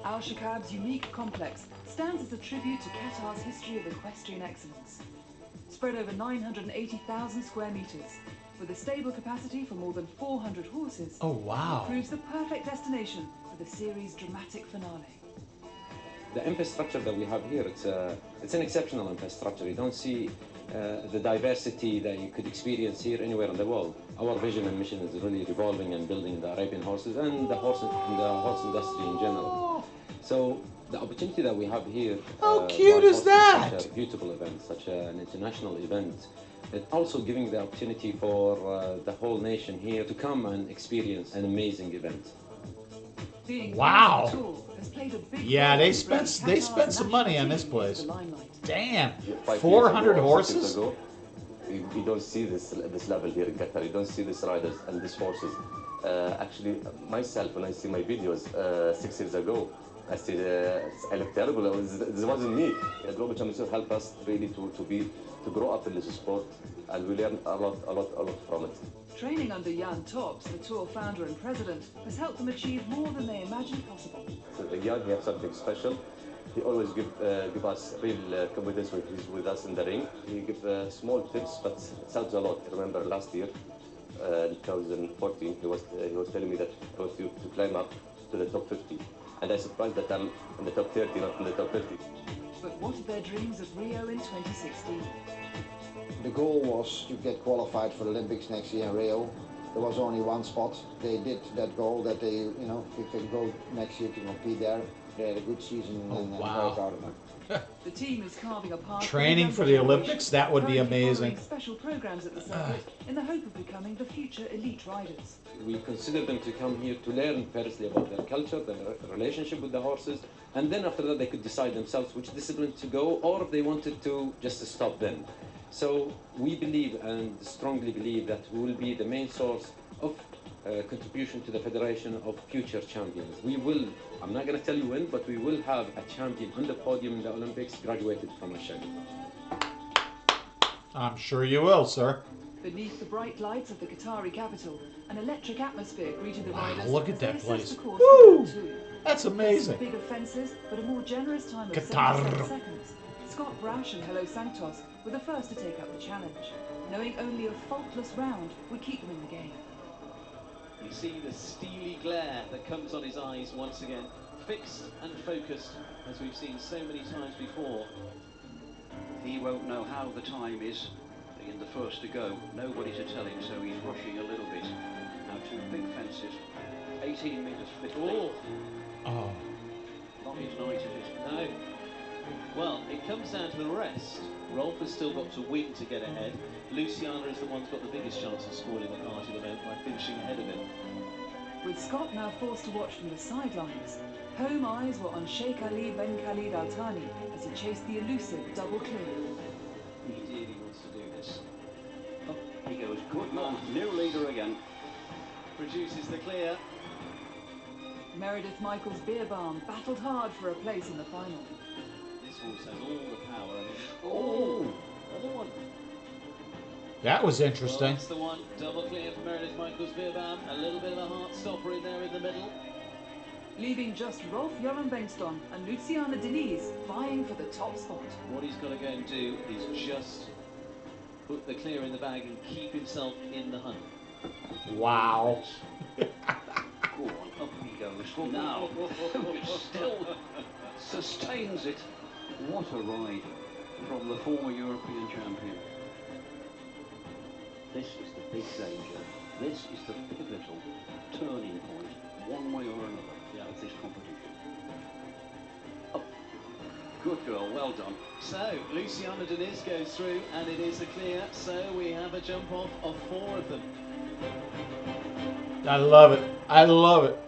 Al Shakab's unique complex stands as a tribute to Qatar's history of equestrian excellence. Spread over 980,000 square meters, with a stable capacity for more than 400 horses, Oh, wow. it proves the perfect destination for the series' dramatic finale. The infrastructure that we have here, it's an exceptional infrastructure. You don't see the diversity that you could experience here anywhere in the world. Our vision and mission is really revolving and building the Arabian horses and the horse industry in general. So the opportunity that we have here, how cute is that? Such a beautiful event, such an international event, it's also giving the opportunity for the whole nation here to come and experience an amazing event. Wow. Has played a big Yeah, role they in spent bringing they Qatar's spent some money on national this team place. into the limelight. Damn, 5 400 years ago, 6 years horses. ago, we don't see this level here in Qatar. You don't see these riders and these horses. Actually, myself, when I see my videos 6 years ago, I said I look terrible. This wasn't me. The Global Championship helped us really to grow up in this sport, and we learn a lot from it. Training under Jan Tops, the tour founder and president, has helped them achieve more than they imagined possible. So Jan, he has something special. He always give us real confidence when he's with us in the ring. He gives small tips, but it helps a lot. I remember last year, 2014, he was telling me that I want you to climb up to the top 50. And I'm surprised that I'm in the top 30, not in the top 50. But what of their dreams of Rio in 2016? The goal was to get qualified for the Olympics next year in Rio. There was only one spot. They did that goal that they, you know, if they can go next year to compete there. They had a good season and I'm very proud of them. The team is carving a path. Training for the Olympics? That would be amazing. Special programs at the circuit in the hope of becoming the future elite riders. We consider them to come here to learn firstly about their culture, their relationship with the horses, and then after that they could decide themselves which discipline to go, or if they wanted to just to stop them. So we believe and strongly believe that we will be the main source of contribution to the Federation of future champions. We will, I'm not going to tell you when, but we will have a champion on the podium in the Olympics graduated from Ashadi. I'm sure you will, sir. Beneath the bright lights of the Qatari capital, an electric atmosphere greeted the riders. Look at as that they assessed place. the course Woo! for round 2. That's amazing. Bigger fences, but a more generous time of Qatar. 77 seconds. Scott Brash and Hello Sanctos were the first to take up the challenge, knowing only a faultless round would keep them in the game. You see the steely glare that comes on his eyes once again, fixed and focused, as we've seen so many times before. He won't know how the time is being the first to go. Nobody to tell him, so he's rushing a little bit. Now 2 big fences, 18 metres 50. Oh. Oh. Not his night, is it? No. Well, it comes down to the rest. Rolf has still got to win to get ahead. Luciana is the one who's got the biggest chance of scoring the party at the moment by finishing ahead of him. With Scott now forced to watch from the sidelines, home eyes were on Sheikh Ali Ben Khalid Al Thani as he chased the elusive double clear. He really wants to do this. Up he goes. Good man. New leader again. Produces the clear. Meredith Michaels Beerbaum battled hard for a place in the final. This horse has all the power. I mean, Oh, another one. That was Well, interesting. that's the one. Double clear for Meredith Michaels Beerbaum. A little bit of a heart stopper in there in the middle. leaving just Rolf Joran Bengtsson and Luciana Diniz vying for the top spot. What he's got to go and do is just put the clear in the bag and keep himself in the hunt. Wow. Go on, up he goes. Now, still sustains it. What a ride from the former European champion. This is the big danger. This is the pivotal turning point, one way or another, of this competition. Oh, good girl, well done. So, Luciana Diniz goes through, and it is a clear, so we have a jump off of 4 of them. I love it. I love it.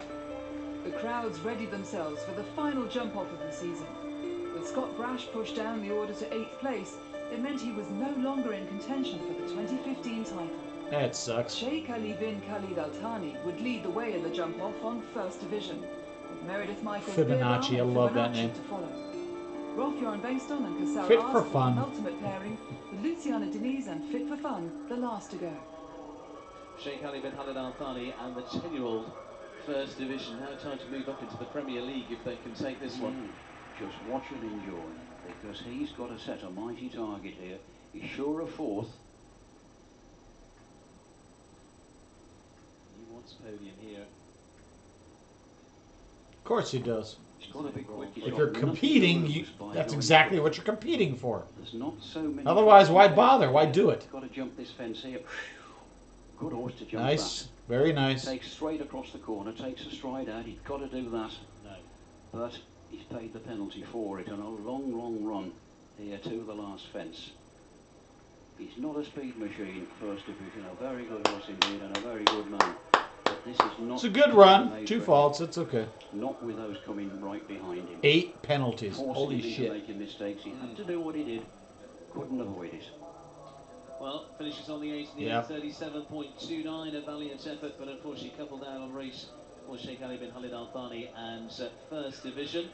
The crowds readied themselves for the final jump off of the season. With Scott Brash pushed down the order to 8th place, it meant he was no longer in contention for the 2015 title. That sucks. Sheikh Ali bin Khalid Al Thani would lead the way in the jump off on First Division, with Meredith Michaels Fibonacci, I love that Fibonacci name. to follow. Rolf Joran Bengtsson and Casal Fit for Ars fun. an ultimate pairing, with Luciana Diniz and Fit for Fun the last to go. Sheikh Ali bin Khalid Al Thani and the 10-year-old First Division. Now time to move up into the Premier League if they can take this one. Just watch and enjoy, because he's got to set a mighty target here. He's sure of 4th. He wants podium here. Of course he does. He's got to be quick. He's If got you're nothing to competing, lose by that's going exactly quick. what you're competing for. There's not so many. Otherwise, why bother? Why do it? Got to jump this fence here. Good horse to jump Nice. that. Very nice. Takes straight across the corner, takes a stride out. He's got to do that. No. But he's paid the penalty for it, and a long, long run here to the last fence. He's not a speed machine, First Division. A very good horse indeed, and a very good man. But this is not. It's a good run. 2 faults. It's okay. Not with those coming right behind him. 8 penalties. Forcing Holy him into shit. making mistakes. He had to do what he did. Couldn't avoid it. Well, finishes on the 8 in the Yeah. 37.29, a valiant effort, but unfortunately coupled down on race was Sheikh Ali bin Khalid Al Thani and First Division.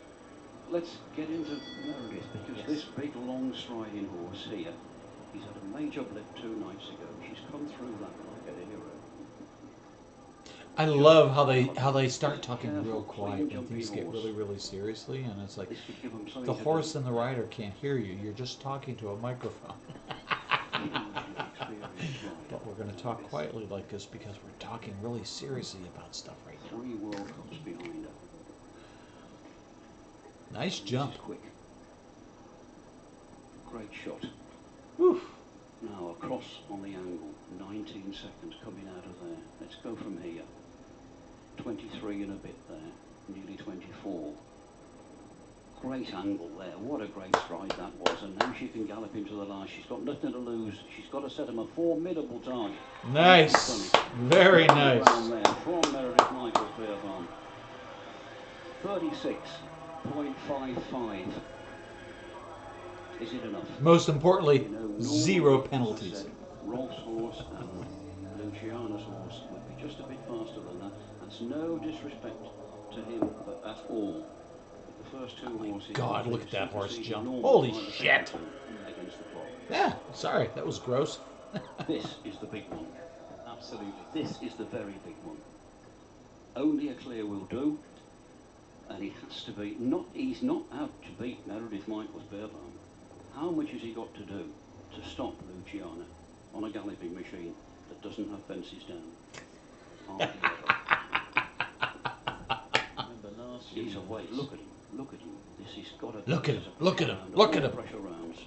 Let's get into Meredith, because this big long striding horse here, he's had a major blip 2 nights ago. She's come through that like a hero. I love how they start talking real quiet and things get really seriously, and it's like the horse and the rider can't hear you. You're just talking to a microphone. But we're going to talk quietly like this because we're talking really seriously about stuff right now. 3 World Cups behind her. Nice jump. Quick. Great shot. Whew. Now across on the angle. 19 seconds coming out of there. Let's go from here. 23 and a bit there. Nearly 24. Great angle there. What a great stride that was. And now she can gallop into the last. She's got nothing to lose. She's got to set him a formidable target. Nice. Very nice. Around there from Meredith Michaels Beerfarm. 36.55. Is it enough? Most importantly, You know, 0 normally, penalties. as I said, Rolf's horse and Luciana's horse would be just a bit faster than that. That's no disrespect to him at all. But the first 2 horses. God, look at that horse superseded jump. normal Holy by the shit. second two against the clock. Yeah, sorry, that was gross. This is the big one. Absolutely. This is the very big one. Only a clear will do. And he has to be, he's not out to beat Meredith Michaels Beerfarm. How much has he got to do to stop Luciana on a galloping machine that doesn't have fences down? Hardly ever. He's away. Look at him. Look at him. This has got to. Look at him. Look at him. Look at him. Pressure rounds.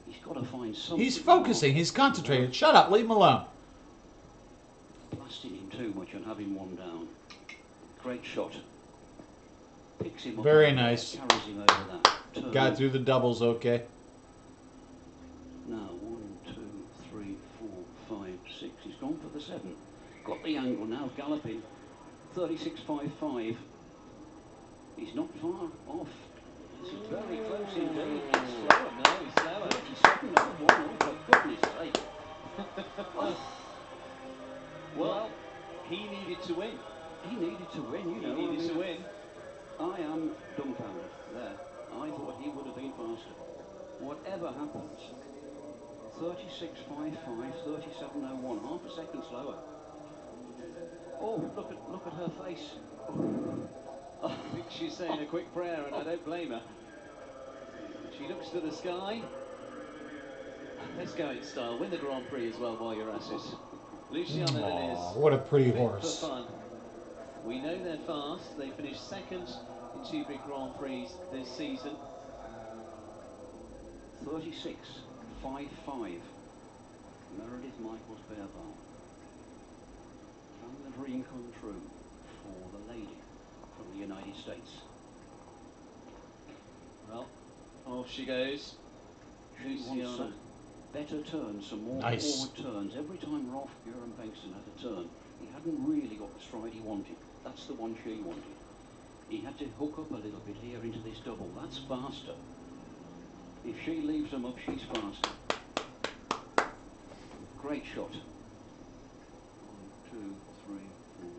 He's got to find something. He's focusing. He's concentrated. Shut up. Leave him alone. Blasting him too much and having one down. Great shot. Picks him up. Very nice. Carries him over that turn. Got through the doubles okay. Now, 1, 2, 3, 4, 5, 6. He's gone for the 7. Got the angle now, galloping. 36.55. He's not far off. This is very close indeed. He's slower. No, he's slower. 37 over 1. Oh, for goodness sake. Well, he needed to win. He needed to win, you know. He needed to win. I am dumbfounded there. I thought he would have been faster. Whatever happens, 36.55, 37.01, half a second slower. Oh, look at her face. I think she's saying a quick prayer, and I don't blame her. She looks to the sky. Let's go in style. Win the Grand Prix as well while you're at it. Luciana Deniz. What a pretty Fit horse. for fun. We know they're fast. They finished second in 2 big Grand Prix this season. 36, 5-5. Meredith Michaels Beerbaum. Can the dream come true for the lady from the United States? Well, off she goes. She wants some better turns, some more forward turns. Every time Rolf Bjorn Bengtsson had a turn, he hadn't really got the stride he wanted. That's the one she wanted. He had to hook up a little bit here into this double. That's faster. If she leaves them up, she's faster. Great shot. 1, 2, 3, 4,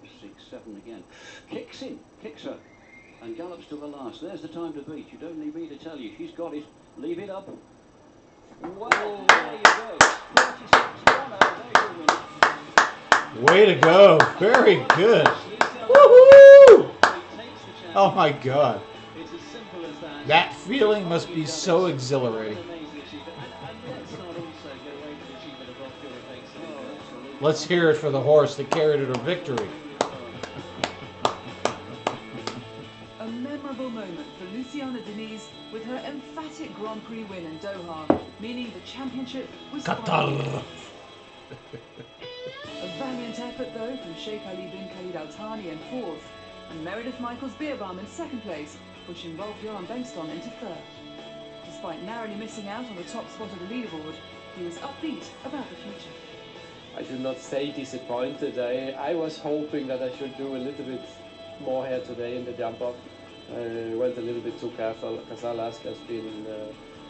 5, 6, 7 again. Kicks in, kicks her, and gallops to the last. There's the time to beat. You don't need me to tell you. She's got it. Leave it up. Well, there you go. 36 Way to go. Very good. Woohoo! Oh my God. It's as simple as that. That feeling must be so exhilarating. Let's hear it for the horse that carried her to victory. A memorable moment for Luciana Deniz with her emphatic Grand Prix win in Doha, meaning the championship was Qatar. A valiant effort though from Sheikh Ali bin Khalid Al Thani in fourth, and Meredith Michaels Beerbaum in second place, pushing Rolf Joran Bengtsson into third. Despite narrowly missing out on the top spot of the leaderboard, he was upbeat about the future. I should not say disappointed. I was hoping that I should do a little bit more here today in the jump off. I went a little bit too careful. Alaska has been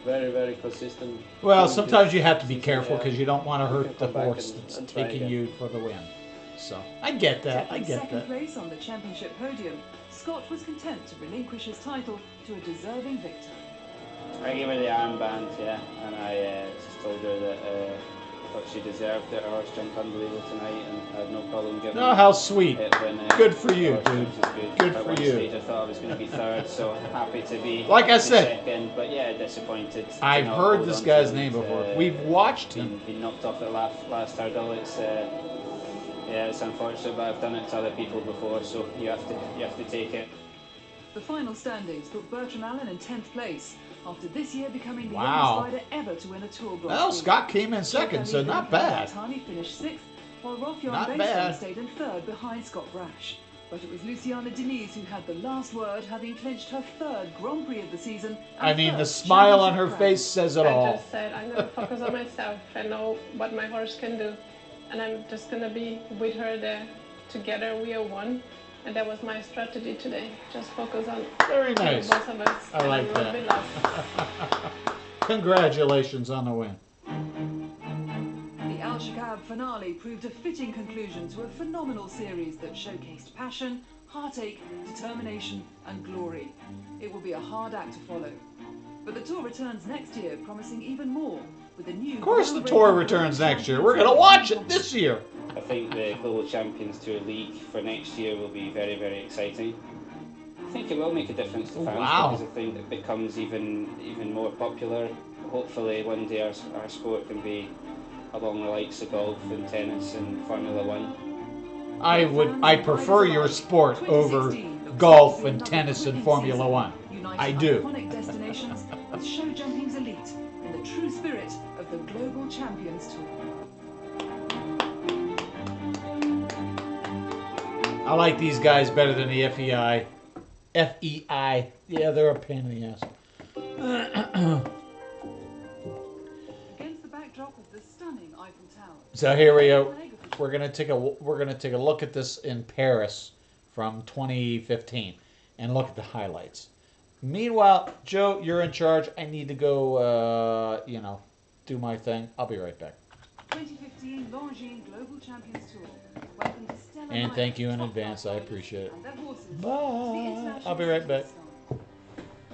very, very consistent. Well, sometimes you have to be careful because you don't want to hurt the horse that's taking you for the win. So, I get that. I get second that. place on the championship podium, Scott was content to relinquish his title to a deserving victor. I gave her the armband, yeah, and I just told her that I thought she deserved it. Her horse jumped unbelievable tonight, and I had no problem giving Oh, how sweet. it when, Good for you, dude. Good At for one you. stage I thought I was going to be third, so happy to be Like I said, second, but yeah, disappointed. to I've not heard hold this on guy's to name it. before. We've watched him. Been knocked off at last hurdle. It's yeah, it's unfortunate, but I've done it to other people before, so you have to take it. The final standings put Bertram Allen in 10th place, after this year becoming the Wow. youngest rider ever to win a Tour Grand Prix. Well, Scott came in second, so not bad. Tani finished 6th, while Rolf Joran Not Bengtsson bad. stayed in 3rd behind Scott Brash. But it was Luciana Deniz who had the last word, having clinched her 3rd Grand Prix of the season. I mean, the smile on her face says it I all. just said I'm going to focus on myself. I know what my horse can do, and I'm just going to be with her there. Together we are one, and that was my strategy today. Just focus on Very nice. both of us. I like and we'll be that. last. Congratulations on the win. The Al Shakab finale proved a fitting conclusion to a phenomenal series that showcased passion, heartache, determination and glory. It will be a hard act to follow. But the tour returns next year, promising even more, with a new... Of course the tour returns next year. We're going to watch it this year. I think the Global Champions Tour League for next year will be very, very exciting. I think it will make a difference to fans because I think it becomes even more popular. Hopefully one day our sport can be along the likes of golf and tennis and Formula One. I prefer your sport over golf and tennis and Formula One. I do. Iconic destinations with show jumping's elite in the true spirit of the Global Champions Tour. I like these guys better than the FEI. FEI. Yeah, they're a pain in the ass. Against the backdrop of the stunning Eiffel Tower. So here we go. We're gonna take a look at this in Paris from 2015 and look at the highlights. Meanwhile, Joe, you're in charge. I need to go, do my thing. I'll be right back. 2015 Longines Global Champions Tour. Welcome to Stella And thank you in advance. I appreciate it. Bye. I'll be right back.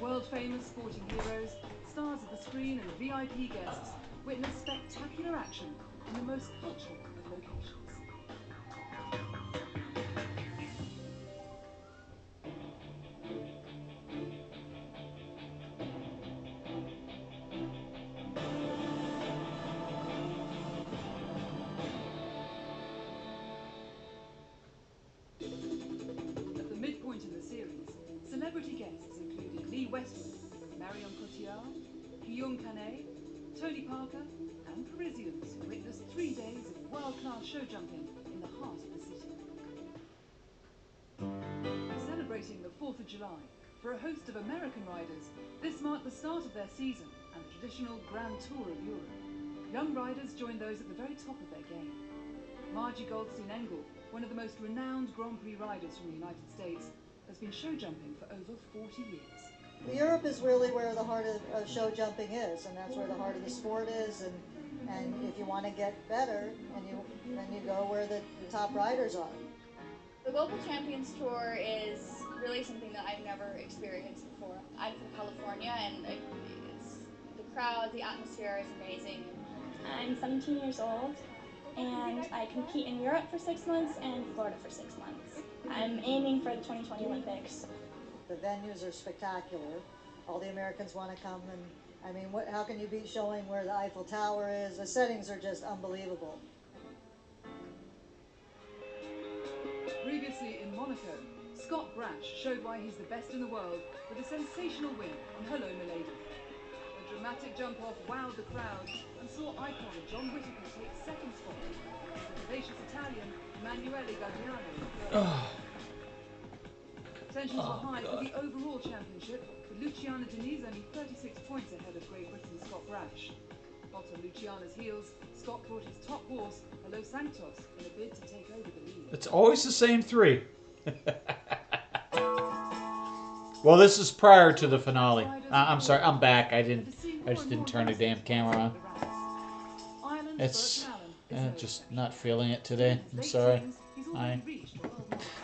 World famous sporting heroes, stars of the screen and VIP guests witness spectacular action in the most cultural of locations. Guillaume Canet, Tony Parker and Parisians witnessed 3 days of world-class show jumping in the heart of the city. Celebrating the 4th of July, for a host of American riders, this marked the start of their season and the traditional Grand Tour of Europe. Young riders joined those at the very top of their game. Margie Goldstein-Engel, one of the most renowned Grand Prix riders from the United States, has been show jumping for over 40 years. Europe is really where the heart of show jumping is, and that's where the heart of the sport is. And if you want to get better, then you go where the top riders are. The Global Champions Tour is really something that I've never experienced before. I'm from California, and it's the crowd, the atmosphere is amazing. I'm 17 years old, and I compete in Europe for 6 months and Florida for 6 months. I'm aiming for the 2020 Olympics. The venues are spectacular. All the Americans want to come, and I mean, how can you beat showing where the Eiffel Tower is? The settings are just unbelievable. Previously in Monaco, Scott Brash showed why he's the best in the world with a sensational win on Hello Milady. The dramatic jump off wowed the crowd and saw icon John Whittaker take second spot, with the vivacious Italian Emanuele Galliano. Tensions were high for the overall championship, with Luciana Diniz only 36 points ahead of Great Britain's Scott Brash. Hot on Luciana's heels, Scott brought his top horse, Hello Sanctos, in a bid to take over the lead. It's always the same three. Well, this is prior to the finale. I'm sorry, I'm back. I just didn't turn the damn camera on. It's just not feeling it today. I'm sorry.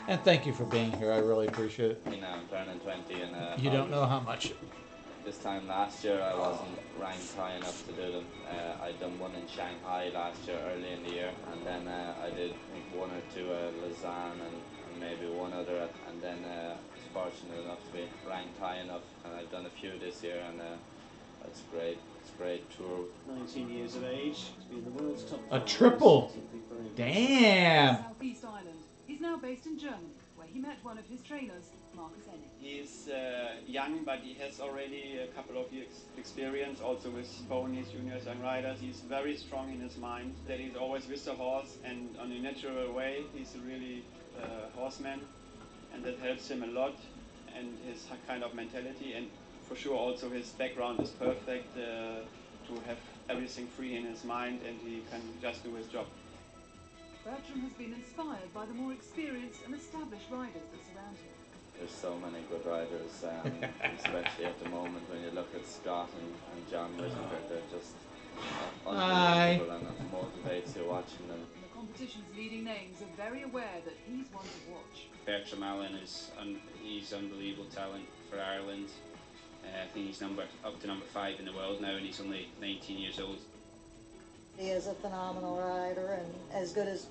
And thank you for being here. I really appreciate it. You know, I'm turning 20 and you don't know how much. This time last year I wasn't ranked high enough to do them. I'd done one in Shanghai last year, early in the year, and then I did I think 1 or 2 at Lausanne and maybe 1 other, and then I was fortunate enough to be ranked high enough, and I've done a few this year, and that's great. It's a great tour. 19 years of age, to be in the world's top 5. A triple! Damn! Southeast Island. He's now based in Germany, where he met one of his trainers, Marcus Enning. He's young, but he has already a couple of years experience, also with ponies, juniors, young riders. He's very strong in his mind, that he's always with the horse, and on a natural way, he's a really horseman, and that helps him a lot, and his kind of mentality, and for sure also his background is perfect to have everything free in his mind, and he can just do his job. Bertram has been inspired by the more experienced and established riders that surround him. There's so many good riders, especially at the moment when you look at Scott and John Whittaker. They're just unbelievable, and it motivates you watching them. And the competition's leading names are very aware that he's one to watch. Bertram Allen he's unbelievable talent for Ireland. I think he's up to number 5 in the world now, and he's only 19 years old. He is a phenomenal rider, and as good as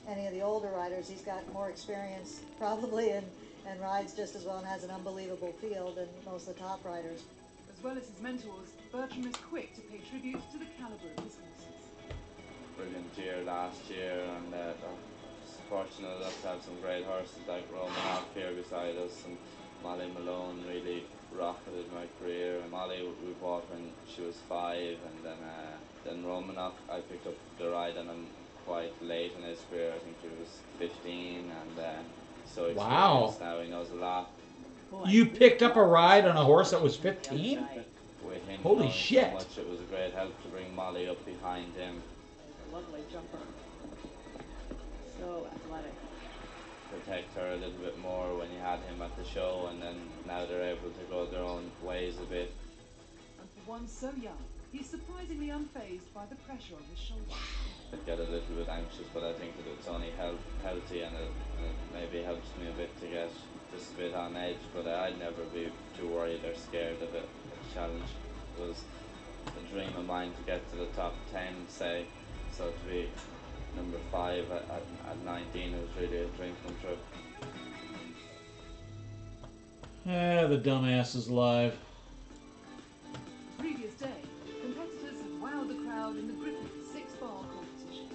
any of the older riders. He's got more experience probably and rides just as well and has an unbelievable field than most of the top riders. As well as his mentors, Bertram is quick to pay tribute to the calibre of his horses. Brilliant year last year, and fortunate enough to have some great horses like Romanov here beside us, and Molly Malone really rocketed my career. And Molly we bought when she was 5, and then Romanov I picked up the ride on him quite late in his career. I think he was 15, and so experienced now. He knows a lot. You picked up a ride on a horse that was 15? With him, holy shit! So much, it was a great help to bring Molly up behind him. A lovely jumper. So athletic. Protect her a little bit more when you had him at the show, and then now they're able to go their own ways a bit. And for one so young, he's surprisingly unfazed by the pressure on his shoulders. I get a little bit anxious, but I think that it's only healthy, and it maybe helps me a bit to get just a bit on edge, but I'd never be too worried or scared of it. A challenge. It was a dream of mine to get to the top 10, say, so to be number 5 at 19 was really a dream come true. Yeah, the dumbass is live. The previous day, competitors had wowed the crowd in the gripping 6-bar competition.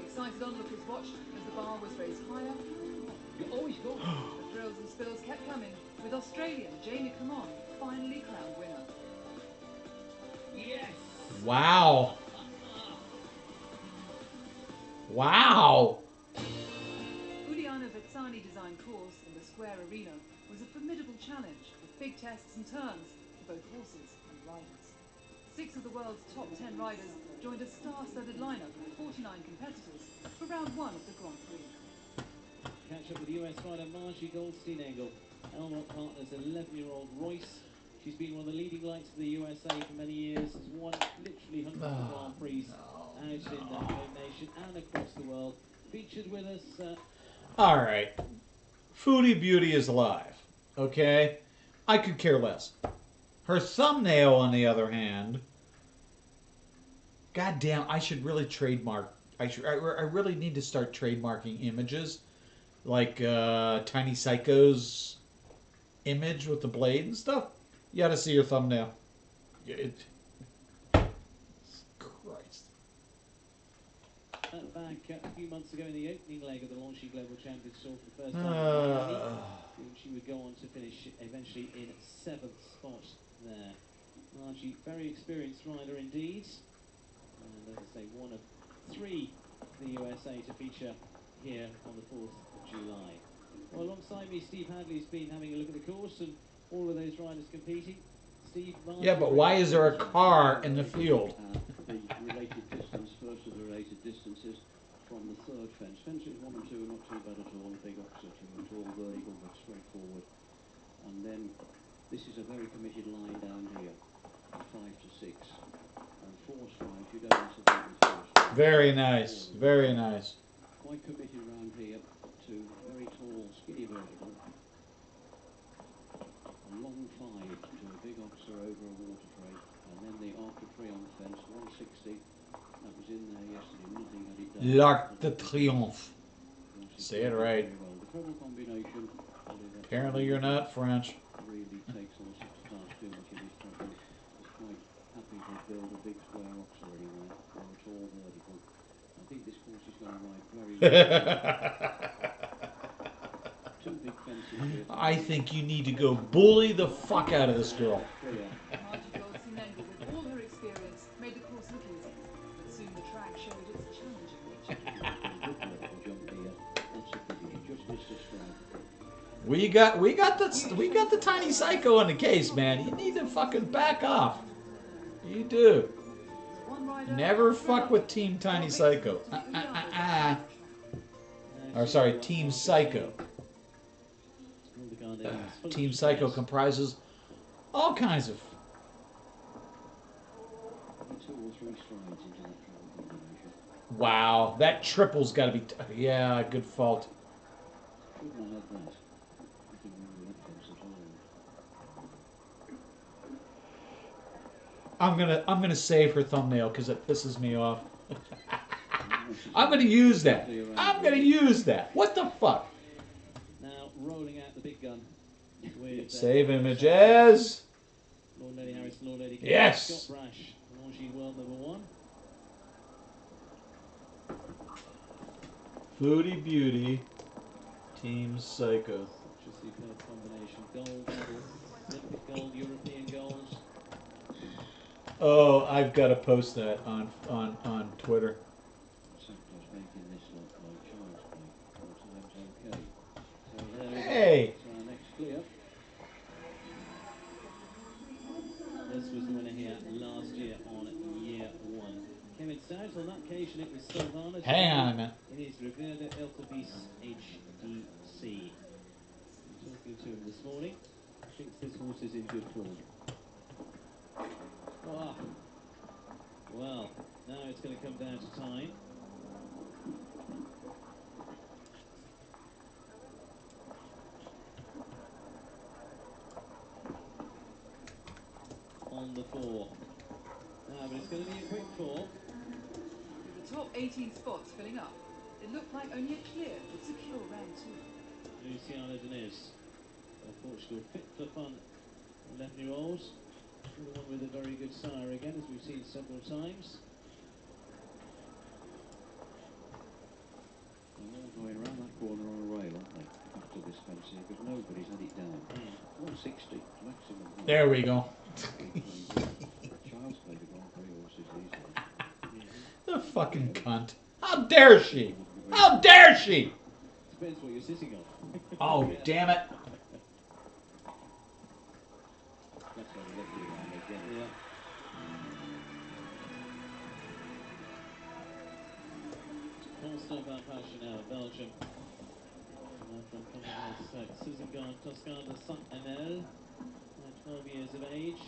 Excited onlookers watched as the bar was raised higher and higher. You're always gone. The thrills and spills kept coming, with Australian Jamie Clement finally crowned winner. Wow. Wow. Uliana Vetsani designed course in the square arena was a formidable challenge with big tests and turns for both horses and riders. 6 of the world's top 10 riders joined a star-studded lineup of 49 competitors for round 1 of the Grand Prix. Catch up with US rider Margie Goldstein-Engel. Elmont Partners 11-year-old Royce. She's been one of the leading lights of the USA for many years. Has won literally hundreds of Grand Prix out in the home nation and across the world. Featured with us. All right. Foodie Beauty is live. Okay? I could care less. Her thumbnail, on the other hand, goddamn, I should really trademark. I really need to start trademarking images, like Tiny Psycho's image with the blade and stuff. You got to see her thumbnail. Christ. Back a few months ago in the opening leg of the Longines Global Champions Tour for the first time in Miami. She would go on to finish eventually in 7th spot there. Margie, very experienced rider indeed. And as I say, one of 3 for the USA to feature here on the 4th of July. Well, alongside me, Steve Hadley's been having a look at the course and all of those riders competing. Steve, Margie, Yeah, but why is there a car in the field? The related distance, first of the related distances from the third fence. Fences 1 and 2 are not too bad at all. The big oxer to a tall vertical but straightforward. And then this is a very committed line down here, 5 to 6. And 4 strides, you don't want to think with 4 strides. Very nice. Very nice. Quite committed round here to very tall, skinny vertical. A long 5 to a big oxer over a water tray. And then the arc de triomphe fence, 160. That was in there yesterday. Nothing had it done. L'Arc de Triomphe. Say it right. The treble combination. Apparently you're not French. Really takes horses to task too much in this treble. He's quite happy to build a big square oxer anyway, or a tall vertical. I think this horse is going to ride very well. 2 big fences here. I think you need to go bully the fuck out of this girl. Margie Goldstein-Engel, with all her experience, made the course look easy, but soon the track showed its challenging nature. We got the Tiny Psycho on the case, man. You need to fucking back off. You do. Never fuck with Team Tiny Psycho. Or sorry, Team Psycho. Team Psycho comprises all kinds of. 2 or 3 strides into that treble combination. Wow, that triple's got to be. Yeah, good fault. Shouldn't have had that. Nothing wrong with that fence at all. I'm gonna save her thumbnail because it pisses me off. I'm gonna use that. I'm gonna use that. What the fuck? Now rolling out the big gun with Save images. Lord Lady Harris, Lord Lady Kate, Yes. Scott Brash, Longines World #1. Foodie Beauty, Team Psycho. Such a superb combination. Gold medal, Olympic gold, European gold. Oh, I've got to post that on Twitter. Santos making this look like child's play. 4 times okay. So there we Hey. go. So our next clear. This was the winner here last year on year 1. Kevin Stout, on that occasion it was Sylvana. Hang on a minute. In his Reverde Eltavis HDC. Talking to him this morning. Thinks this horse is in good form. Oh. Well, now it's going to come down to time. On the 4. But it's going to be a quick 4. With the top 18 spots filling up, it looked like only a clear would secure round 2. Luciana Diniz, Portugal, fit for fun, 11-year-olds. The one with a very good sire again, as we've seen several times. They're all going around that corner on a rail, aren't they? After this fence here, because nobody's had it down. 160 maximum. There we go. Child's play the Grand Prix horses here. fucking cunt. How dare she? How dare she? Depends what you're sitting on. Oh, damn it. That's very lovely around again. Yeah. Constant Van Passion now in Belgium. From Commonwealth Susan Toscana Saint-Amel, 12 years of age.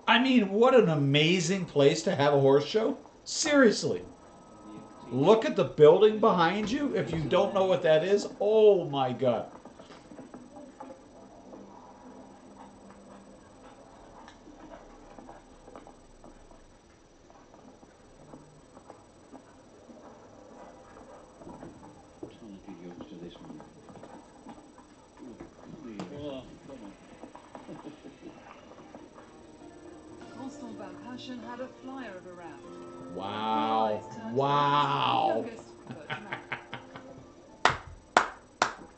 I mean, what an amazing place to have a horse show. Seriously. Look at the building behind you. If you don't know what that is, oh my God. Talented youngster, this one. Oh, come on. Constant Van Passion had a flyer of a round. Wow. Wow.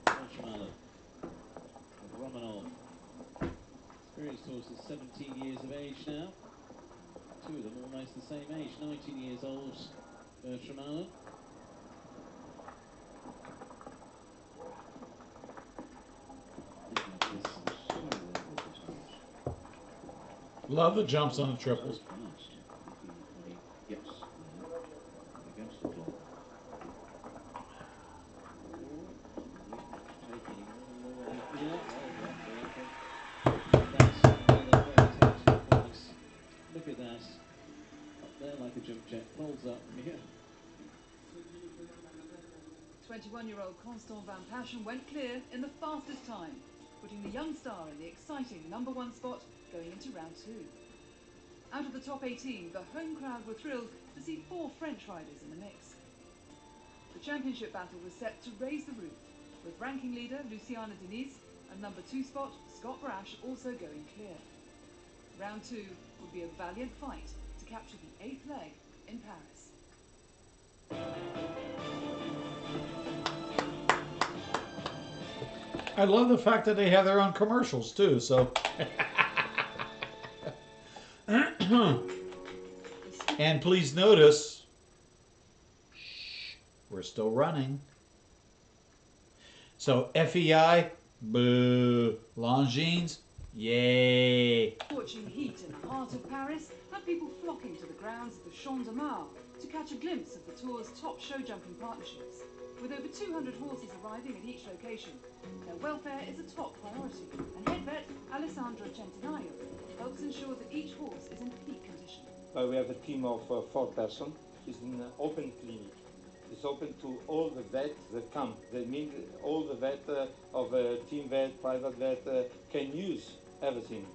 Marshmallow. Romanov. Experienced horses, 17 years of age now. Two of them almost the same age, 19 years old. Bertram Allen. Love the jumps on the triples. Yes. Against the clock. Taking him all the way. Yeah. Oh, yeah. That's another very touching performance. Look at that. Up there like a jump jet. Folds up. Yeah. 21-year-old Constant Van Passion went clear in the fastest time, putting the young star in the exciting #1 spot going into round 2. Out of the top 18, the home crowd were thrilled to see 4 French riders in the mix. The championship battle was set to raise the roof, with ranking leader Luciana Diniz and #2 spot Scott Brash also going clear. Round 2 would be a valiant fight to capture the 8th leg in Paris. I love the fact that they have their own commercials too, so. And please notice, we're still running. So FEI, boo. Longines, yay. Scorching heat in the heart of Paris had people flocking to the grounds of the Champ de Mars to catch a glimpse of the Tour's top show jumping partnerships. With over 200 horses arriving at each location, their welfare is a top priority, and head vet Alessandro Centinaio helps ensure that each horse is in peak condition. We have a team of 4 persons. It's an open clinic. It's open to all the vets that come. That means all the vet of a team vet, private vet can use everything.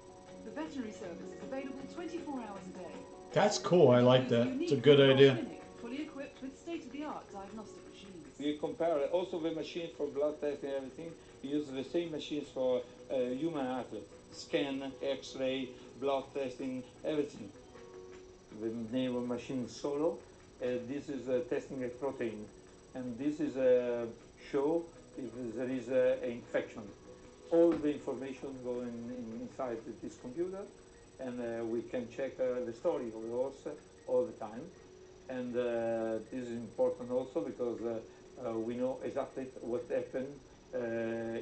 The veterinary service is available 24 hours a day. That's cool. I like that. It's a good idea. Clinic, fully equipped with state-of-the-art diagnostic machines. We compare also the machines for blood testing and everything. We use the same machines for human athletes. Scan, X-ray, blood testing, everything. The name of machine is Solo. This is testing a protein. And this is a show if there is an infection. All the information going inside this computer, and we can check the story of the horse all the time. And this is important also because we know exactly what happened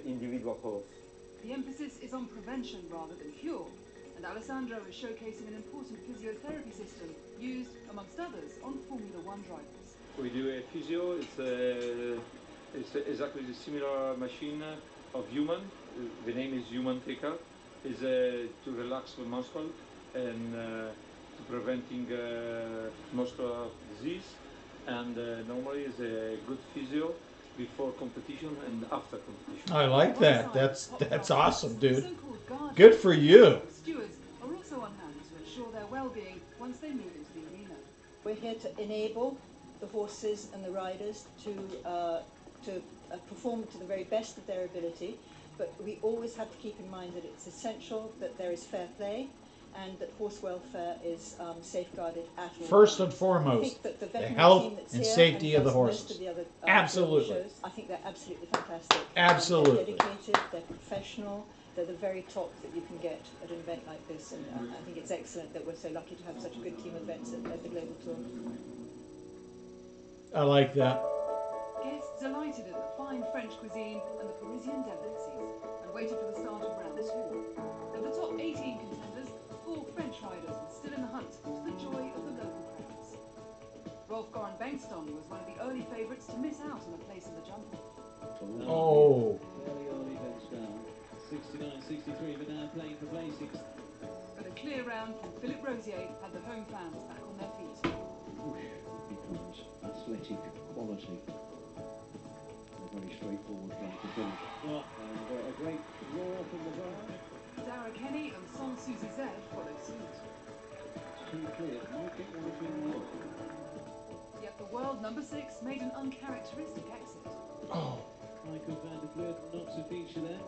individual horse. The emphasis is on prevention rather than cure, and Alessandro is showcasing an important physiotherapy system used, amongst others, on Formula One drivers. We do a physio. It's exactly the similar machine of human. The name is Human Tracker. Is to relax the muscle and to preventing muscular disease. And normally is a good physio before competition and after competition. I like that. That's awesome, dude. Good for you. Stewards are also on hand to ensure their well-being once they move into the arena. We're here to enable the horses and the riders to perform to the very best of their ability, but we always have to keep in mind that it's essential that there is fair play and that horse welfare is safeguarded at all First times. and foremost, I think that the the veterinary health team that's and here safety of the does most horses. of the other, Absolutely. shows, I think they're absolutely fantastic. Absolutely. They're dedicated, they're professional, they're the very top that you can get at an event like this, and I think it's excellent that we're so lucky to have such a good team of vets at the Global Tour. I like that. Guests delighted in the fine French cuisine and the Parisian delicacies, and waited for the start of round 2. Of the top 18 contenders, 4 French riders were still in the hunt, to the joy of the local crowds. Rolf Goran Bengtsson was one of the early favourites to miss out on a place in the jump-off. Oh. Fairly early bends down. 69-63, but now playing for placings. But a clear round from Philippe Rosier had the home fans back on their feet. Whoosh becomes athletic quality. A very straightforward run to finish. Well, And a great roar from the ground. Dara Kenny and Sans Suzy Z followed suit. It's too clear. Might get one or two more. Yet the world number 6 made an uncharacteristic exit. Oh. Michael van der Vleut not to feature there.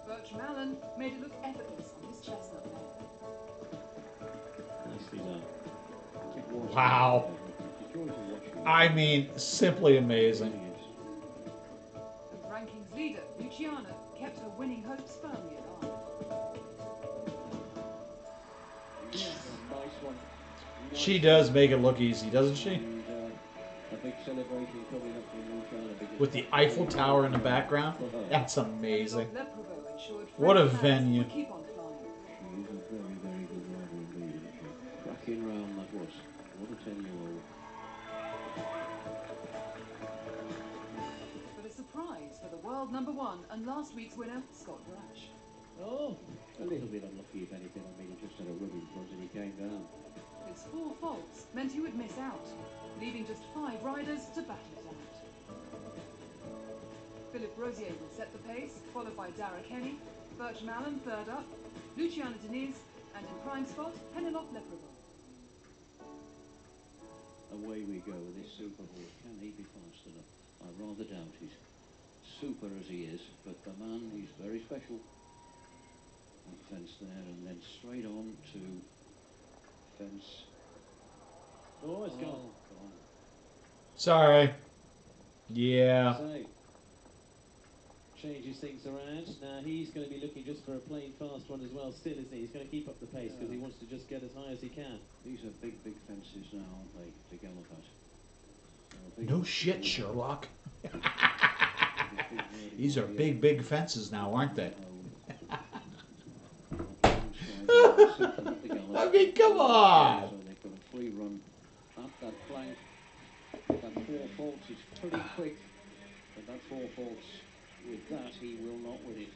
Bertram Allen made it look effortless on his chestnut mare. Nicely done. Wow. I mean, simply amazing. The rankings leader, Luciana, kept her winning hopes firmly alive. Nice one. She does make it look easy, doesn't she? And, a big celebration coming up from Luciana because With the Eiffel Tower in the background. That's amazing. What a venue. She is a very, very good rider indeed, isn't she? Cracking round that was. What a 10-year-old. But a surprise for the world number 1 and last week's winner, Scott Brash. Oh, a little bit unlucky if anything. I mean, he just had a rub in front and he came down. His 4 faults meant he would miss out, leaving just 5 riders to battle it out. Philippe Rosier would set the pace, followed by Dara Kenny, Bertram Allen third up, Luciana Diniz, and in prime spot, Penelope Leprevaux. Away we go with this super horse. Can he be fast enough? I rather doubt it. Super as he is, but the man is very special. That fence there, and then straight on to fence. Oh, it's gone. Sorry. Yeah. So, changes things around. Now he's going to be looking just for a plain fast one as well still, isn't he? He's going to keep up the pace because he wants to just get as high as he can. These are big, big fences now, aren't they, to gallop at? No shit, Sherlock. These are big, big fences now, aren't they? I mean, come on. So they've got a free run up that flank. That 4 faults is pretty quick, but that 4 faults, with that, he will not win it.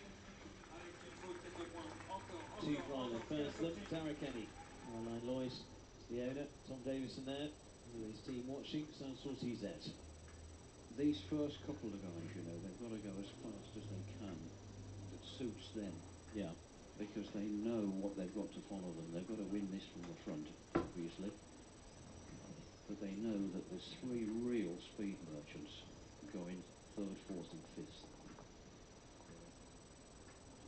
2 final. First look, Dara Kenny. Caroline Loyce, the owner. Tom Davison there, with his team watching. Sans Suzy Z. These first couple of guys, you know, they've got to go as fast as they can. That suits them. Yeah. Because they know what they've got to follow them. They've got to win this from the front, obviously. But they know that there's 3 real speed merchants going 3rd, 4th and 5th.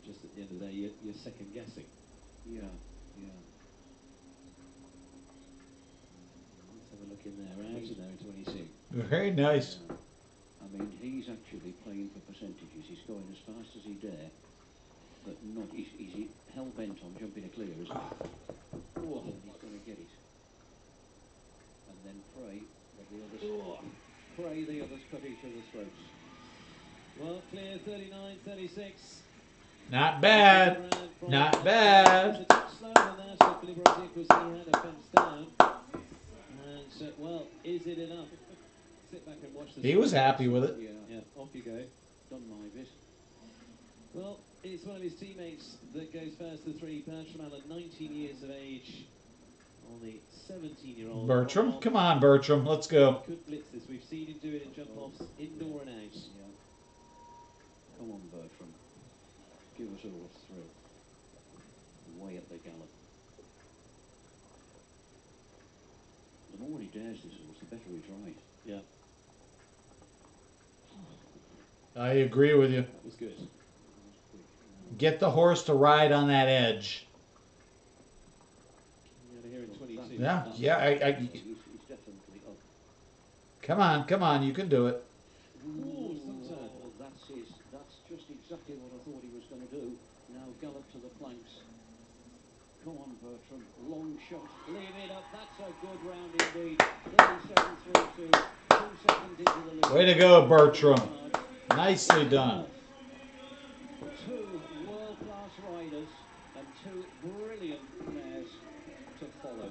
Just at the end of the day, you're second guessing. Yeah, yeah. Let's have a look in there. Out in there in 22. Very nice. I mean, he's actually playing for percentages. He's going as fast as he dare, but not. He's hell bent on jumping a clear, isn't he? Oh, and he's going to get it. And then pray that the others cut each other's throats. Well, clear 39-36. Not bad. Not bad. Well, is it enough? Sit back and watch the He was happy with it. Yeah, off you go. Done my bit. Well, it's one of his teammates that goes first to 3. Bertram Allen, 19 years of age. On the 17-year-old. Bertram, come on, Bertram, let's go. Could blitz this. We've seen him do it in jump-offs, indoor and out. Yeah. Come on, Bertram. Give us all a thrill. Way up the gallop. The more he dares this horse, the better he's right. Yeah. I agree with you. That was good. Get the horse to ride on that edge. Here in 22. Yeah, He's definitely up. Come on, you can do it. Ooh, sometime. Oh, that's just exactly what I thought he was going to do. Now gallop to the flanks. Come on, Bertram. Long shot. Leave it up. That's a good round indeed. 37.32. 2 seconds into the lead. Way to go, Bertram. Nicely done. Two world-class riders and two brilliant mares to follow.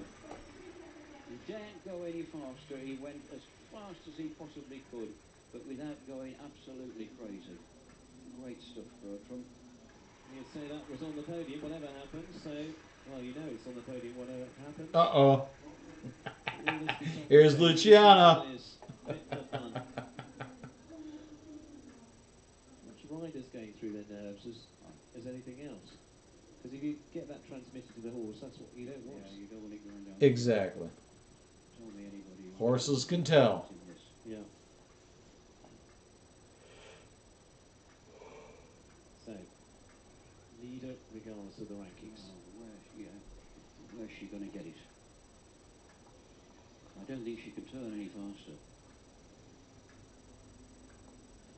He daren't go any faster. He went as fast as he possibly could, but without going absolutely crazy. Great stuff, Bertram. You'd say that was on the podium, whatever happens, so, well, you know it's on the podium, whatever happens. Uh-oh. Here's Luciana. Much riders going through their nerves as anything else. Because if you get that transmitted to the horse, that's what you don't want. Yeah, you don't want it going down. Exactly. Tell me anybody. Horses can tell. Yeah. So, leader regardless of the rankings. Where's she going to get it? I don't think she can turn any faster.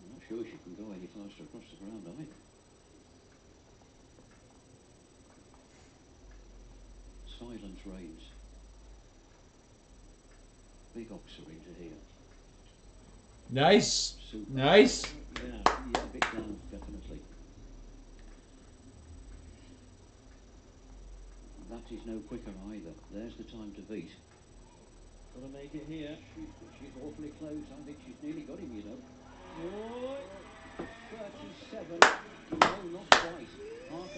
I'm not sure she can go any faster across the ground either. Silence reigns. Big oxer into here. Nice. Super. Nice. Yeah, a bit down, definitely. That is no quicker either. There's the time to beat. Got to make it here. She's awfully close. I think she's nearly got him, you know. Oh, 37. No, not quite.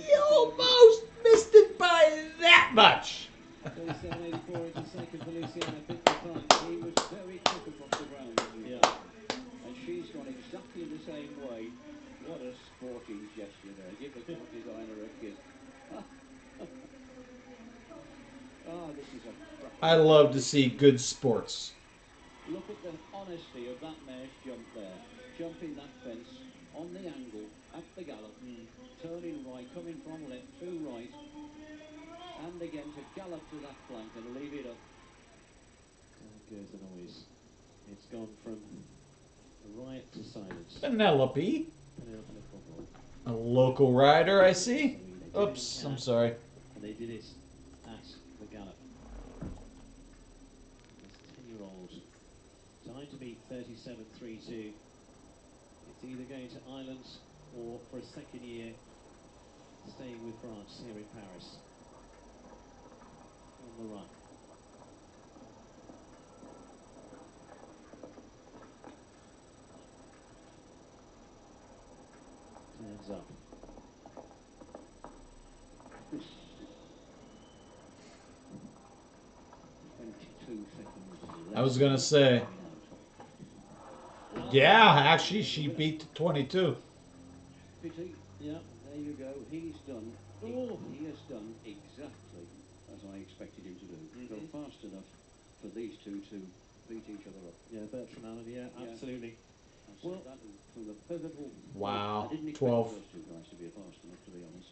You almost missed it by that much. 37.84 into second for Luciana. Bit the punch. He was very quick across the ground. Yeah. And she's gone exactly the same way. What a sporting gesture there. Give the court designer a kiss. Oh, this is a... I love to see good sports. Look at the honesty of that mare's jump there. Jumping that fence, on the angle, at the gallop, turning right, coming from left to right, and again to gallop to that flank and leave it up. There goes the noise. It's gone from a riot to silence. Penelope. A local rider, I see. Oops, I'm sorry. And they did it at the gallop. This 10-year-old time to beat 37.32. It's either going to Ireland or for a second year staying with France here in Paris. On the run. Turns up. I was gonna say. Yeah, actually, she beat the 22. Pity. Yeah, there you go. He's done. Oh, he has done exactly as I expected him to do. Go fast enough for these two to beat each other up. Yeah, Bertram Allen, yeah, absolutely. Well, that from the pivotal. Wow, I didn't expect 12. those two guys to be fast enough, to be honest.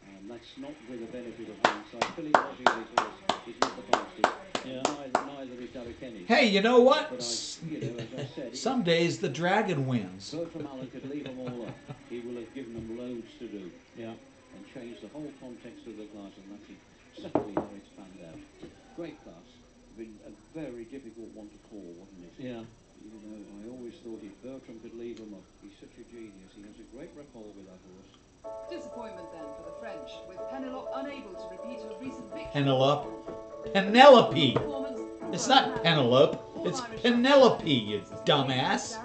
And that's not with the benefit of hindsight. Philly Rossi is not the fastest. Neither is Derek Kenny. Hey, you know what? But as I said, Some days the dragon wins. Bertram Allen could leave them all up. He will have given them loads to do. Yeah. And changed the whole context of the class, and that's exactly how it's panned out. Great class. Been a very difficult one to call, wasn't it? Yeah. You know, I always thought if Bertram could leave them up, he's such a genius. He has a great rapport with that horse. Disappointment then for the French, with Penelope unable to repeat her recent victory. Penelope. Penelope. It's not Penelope. It's Penelope, you dumbass.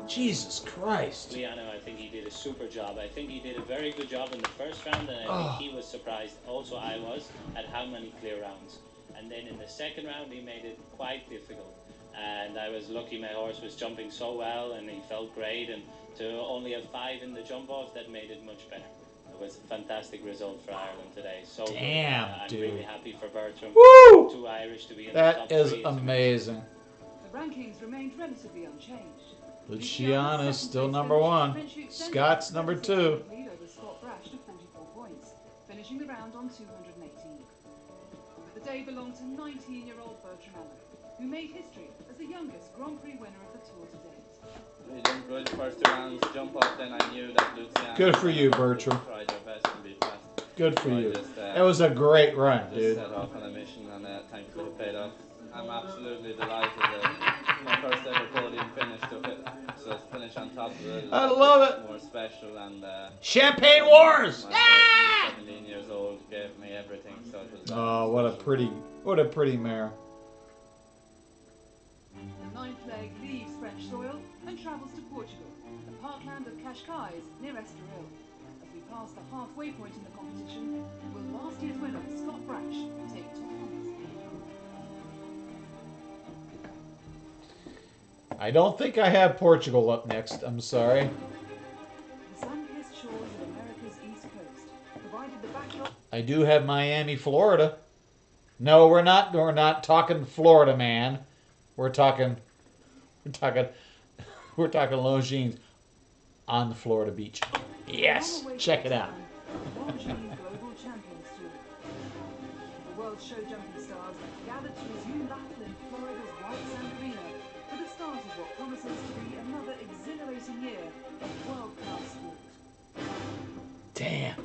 Jesus Christ. Liano, I think he did a super job. I think he did a very good job in the first round, and I think he was surprised, also I was, at how many clear rounds. And then in the second round, he made it quite difficult. And I was lucky my horse was jumping so well, and he felt great. And to only have 5 in the jump off, that made it much better. It was a fantastic result for Ireland today. So damn, I'm dude. really happy for Bertram. Woo! 2 Irish to be in That the top 3. is amazing. The rankings remained relatively unchanged. Luciana's still number 1. Scott's number 2. Lead over Scott Brash to 44 points, finishing the round on 218. But the day belonged to 19-year-old Bertram Allen, who made history as the youngest Grand Prix winner of the Tour to date. We didn't go the first 2 rounds, jump up, then I knew that Luciana... Good for you, Bertram. Tried her best and be fast. Good for so you. I just That was a great run, just dude. set off on a mission, and thankfully it paid off. I'm absolutely delighted that my first ever podium finish took it. So to finish on top of it is I love it. more special, and Champagne Wars! My horse, 17 years old, gave me everything. So it was. Oh, what a pretty mare. The ninth leg leaves French soil and travels to Portugal, the parkland of Cascais near Estoril. As we pass the halfway point in the competition, will last year's winner, Scott Brash, take top honours? I don't think I have Portugal up next. I'm sorry. The sun-kissed shores of America's east coast provided the backdrop. I do have Miami, Florida. No, we're not. We're not talking Florida, man. We're talking Longines on the Florida beach. Yes, check it out. Longines Global Champions Tour. The world's show jumping stars gathered to resume battle in Florida's White Sand Arena for the start of what promises to be another exhilarating year of world-class sport. Damn.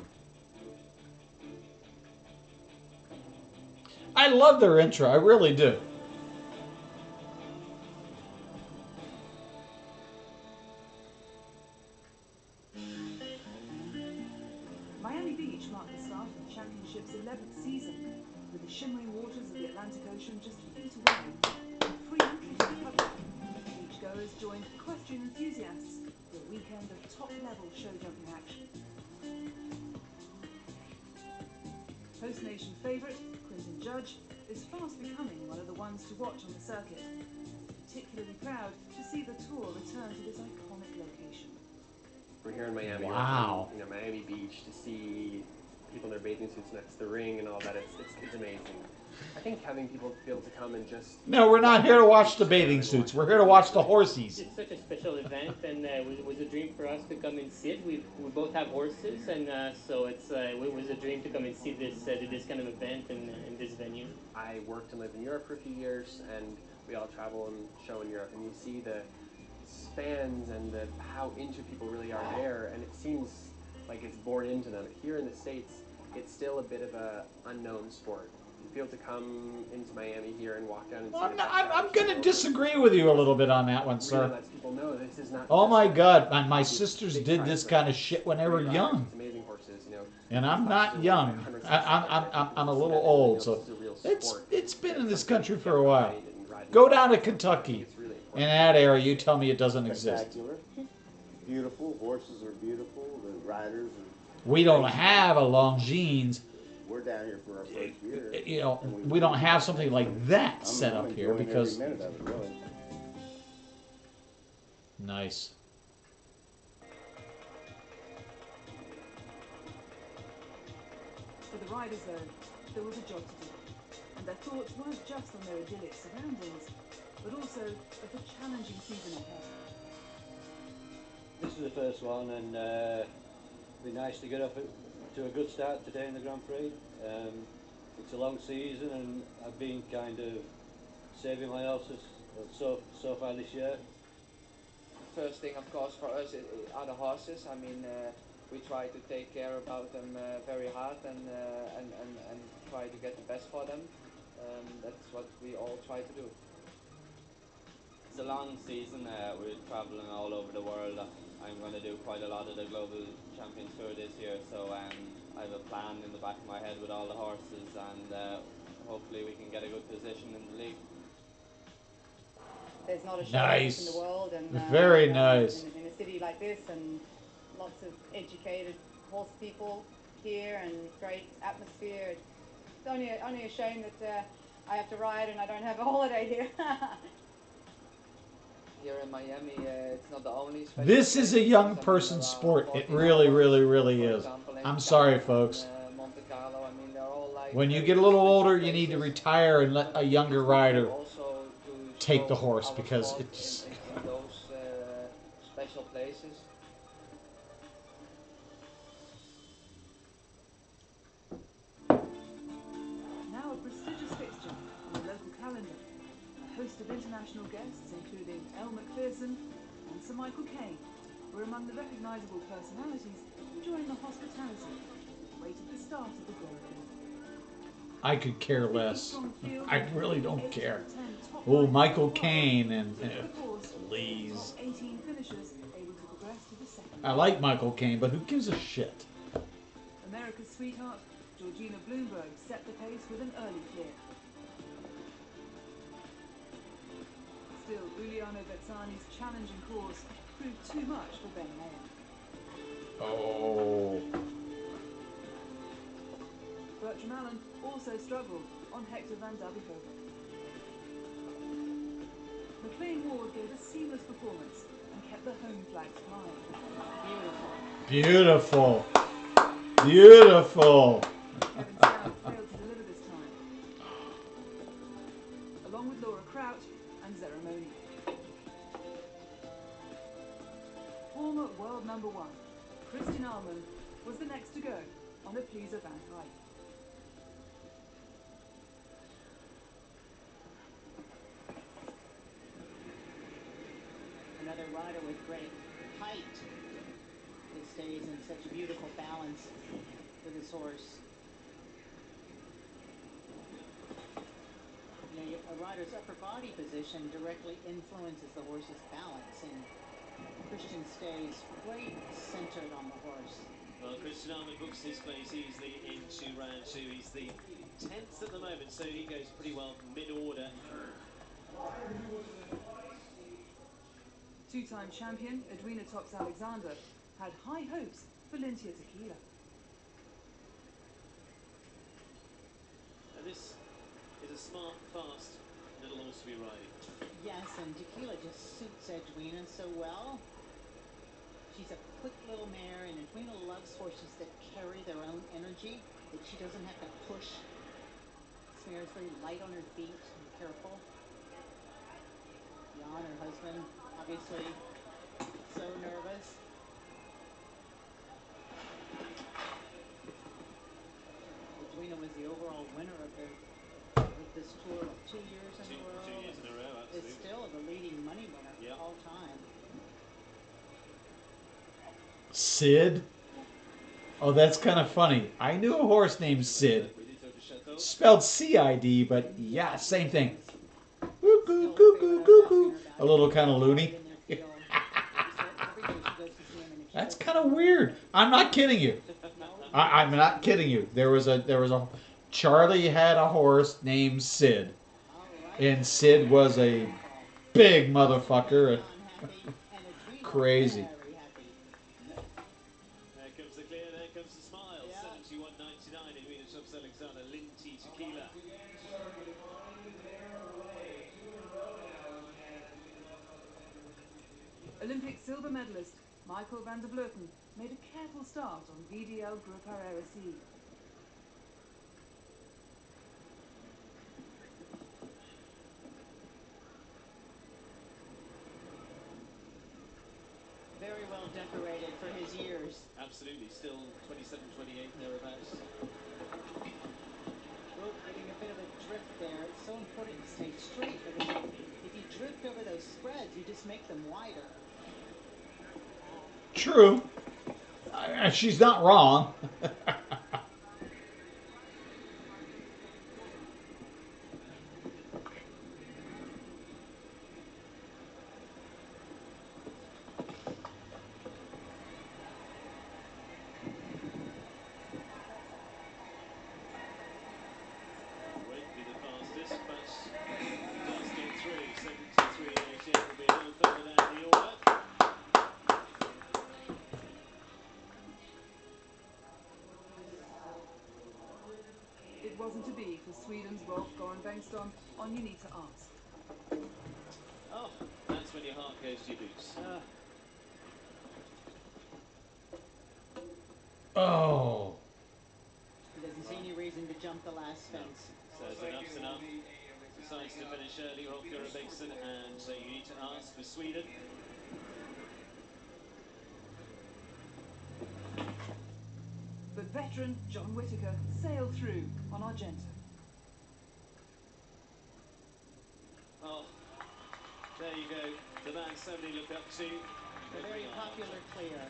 I love their intro. I really do. Miami Beach marked the start of the championship's 11th season, with the shimmering waters of the Atlantic Ocean just feet away, and free entry to the public. Beachgoers joined equestrian enthusiasts for a weekend of top-level show jumping action. Host nation favourite Quinton Judge is fast becoming one of the ones to watch on the circuit. Particularly proud to see the tour return to this iconic location. We're here in Miami. Wow. You know, Miami Beach, to see people in their bathing suits next to the ring and all that, it's amazing. I think having people be able to come and just... No, we're not here to watch the bathing suits. We're here to watch the horsies. It's such a special event, and it was a dream for us to come and see it. We both have horses, and so it was a dream to come and see this kind of event in this venue. I worked and lived in Europe for a few years, and we all travel and show in Europe, and you see the spans and how into people really are there, and it seems like it's born into them. Here in the States, it's still a bit of a unknown sport. You feel to come into Miami here and walk down and see I'm going to disagree with you a little bit on that one, really sir. lets people know this is not Oh just my a God, my hobby, sisters big did prize this for kind of shit when they were great young. riders, amazing horses, you know. And I'm not young. I'm a little old, so it's been in this country for a while. Go down to Kentucky. In that area, you tell me it doesn't exist. Spectacular. Beautiful. Horses are beautiful. The riders are... We don't have a Longines. We're down here for our first year. You know, we don't have something like that set up here because... Every minute of it, really. Nice. For the riders, though, there was a job to do, and their thoughts weren't just on their idyllic surroundings, but also of the challenging season ahead. This is the first one, and it'd be nice to get up to a good start today in the Grand Prix. It's a long season, and I've been kind of saving my horses so far this year. The first thing, of course, for us are the horses. I mean, we try to take care about them very hard and try to get the best for them. That's what we all try to do. It's a long season. We're traveling all over the world. I'm going to do quite a lot of the Global Champions Tour this year, so I have a plan in the back of my head with all the horses, and hopefully we can get a good position in the league. There's not a show Nice. in the world, and Very nice. in a city like this, and lots of educated horse people here, and great atmosphere. It's only a shame that I have to ride and I don't have a holiday here. Here in Miami, it's not the only special This is a place. young person's sport. It really, really, really is. I'm sorry, folks. Monte Carlo, I mean, they're all like When you get a little older, you need to retire and let a younger rider take the horse because it's... in those special places. Now a prestigious fixture on the local calendar. A host of international guests, including Elle Macpherson and Sir Michael Caine, were among the recognisable personalities enjoying the hospitality that awaited the start of the Grand Prix. I could care less. I really don't 8 care. of the 10 top Oh, riders Michael worldwide Caine and leave the course with the top please. 18 finishers able to progress to the second I round. like Michael Caine, but who gives a shit? America's sweetheart, Georgina Bloomberg, set the pace with an early clear. Still, Giuliano Bezzani's challenging course proved too much for Ben Mayer. Oh. Bertram Allen also struggled on Hector van Dabihoven. McLean Ward gave a seamless performance and kept the home flags flying. Beautiful. Beautiful. Kevin Stout failed to deliver this time, along with Laura Kraut and Zeramoni. Former world number 1, Christian Alman, was the next to go on a Pleaser Van Hype. Another rider with great height that stays in such beautiful balance with his horse. You know, a rider's upper body position directly influences the horse's balance, and Christian stays right centered on the horse. Well, Christian Alman books his place easily into round 2. He's the 10th at the moment, so he goes pretty well mid-order. Two-time champion Edwina Tops-Alexander had high hopes for Lintia Tequila. Now this is a smart, fast little horse to be riding. Yes, and Tequila just suits Edwina so well. She's a quick little mare, and Edwina loves horses that carry their own energy, that she doesn't have to push. This mare is very light on her feet and careful. Jan, her husband, obviously so nervous. Edwina was the overall winner of this tour, 2 years in a row. 2 years in a row, absolutely. Is still the leading money winner all time. Sid? Oh, that's kind of funny. I knew a horse named Sid. Spelled C-I-D, but yeah, same thing. A little kind of loony. That's kind of weird. I'm not kidding you. I'm not kidding you. There was a Charlie had a horse named Sid, and Sid was a big motherfucker. Crazy. There comes the clear, there comes the smile. 71.99 Edwina Tops-Alexander, Linty Tequila. Olympic silver medalist Michael van der Vleuten made a careful start on VDL Group RRC. Very well decorated for his years. Absolutely, still 27, 28 thereabouts. Oh, getting a bit of a drift there. It's so important to stay straight, because if you drift over those spreads, you just make them wider. True. She's not wrong. Won't be the fastest, but does get through. 73.88 will be a little further down the order. It wasn't to be for Sweden's Rolf Goran Bengtsson on You Need to Ask. Oh, that's when your heart goes to your boots. Oh. He doesn't see any reason to jump the last fence. So enough's enough. Decides to finish early, Rolf Goran Bengtsson, and so You Need to Ask for Sweden. But veteran John Whittaker sailed through on Argento. Oh, there you go. The man so many look up to. A very popular clear.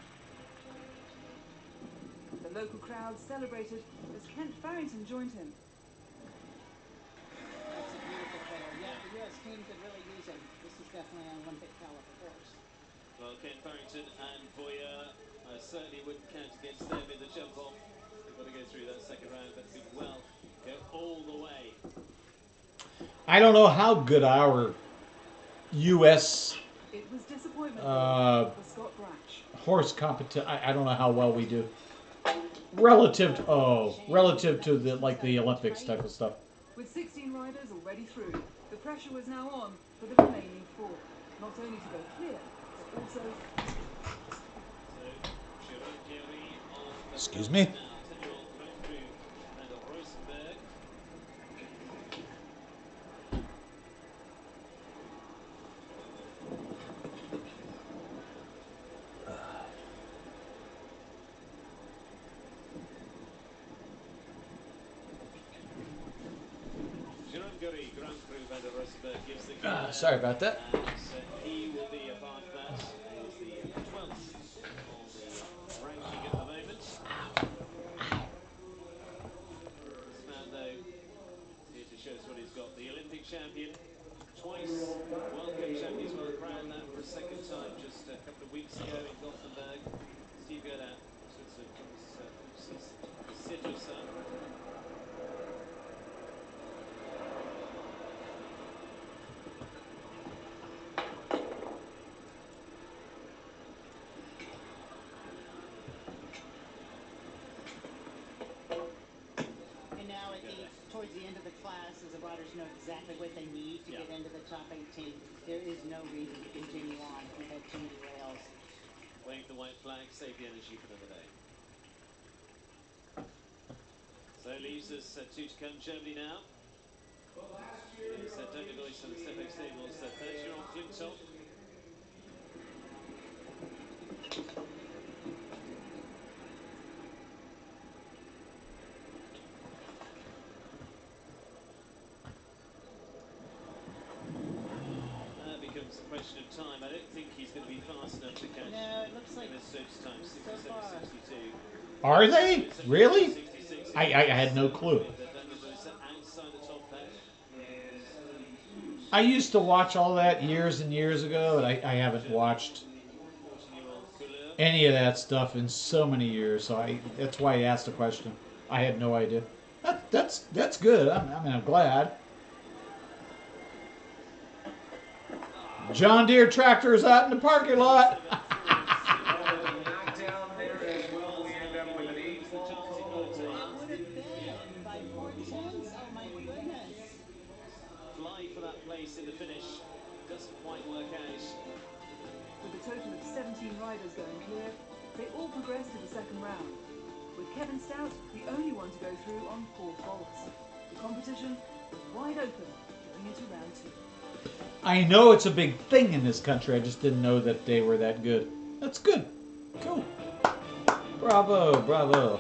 The local crowd celebrated as Kent Farrington joined him. The U.S. team could really use him. This is definitely an Olympic caliber horse. Well, Ken Farrington and Voyer, I certainly wouldn't count against them in the jump off. They've got to go through that second round, but could well go all the way. I don't know how good our U.S. It was disappointment for Scott Brash. Horse competition. I don't know how well we do relative to the the Olympics type of stuff. With 16 riders already through, the pressure was now on for the remaining 4, not only to go clear, but also. Excuse me. Sorry about that. He will be a part of that. He is the 12th on the ranking at the moment. This man, though, is here to show us what he's got. The Olympic champion, twice World Cup champion as well, crowned that for a second time just a couple of weeks ago in Gothenburg. Steve Goddard, Switzerland, comes to sit or so. Towards the end of the class, as the riders know exactly what they need to get into the top 18, there is no reason to continue on. We've had too many rails. Wave the white flag, save the energy for another day. So leaves us 2 to come. Germany now. It is doggos for the Stepway Stables, 30-year-old Flintoff. Becomes a question of time. I don't think he's going to be fast enough to catch. No, it looks like Mr. time, 67.62. Are they? Really? I had no clue. Outside the top there. I used to watch all that years and years ago, and I haven't watched any of that stuff in so many years. So that's why I asked the question. I had no idea. That's good. I'm glad. John Deere tractor is out in the parking lot. Fly for that place in the finish. Doesn't quite work out. With a total of 17 riders going clear, they all progressed to the second round, with Kevin Stout the only one to go through on 4 faults. The competition was wide open going into round 2. I know it's a big thing in this country. I just didn't know that they were that good. That's good. Cool. Bravo, bravo.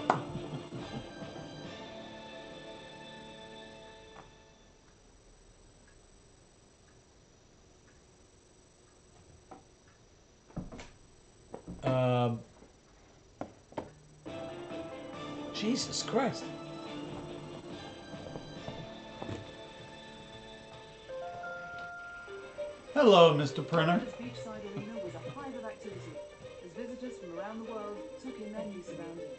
Jesus Christ. Hello, Mr. Printer. This beachside arena was a hive of activity as visitors from around the world took in their new surroundings.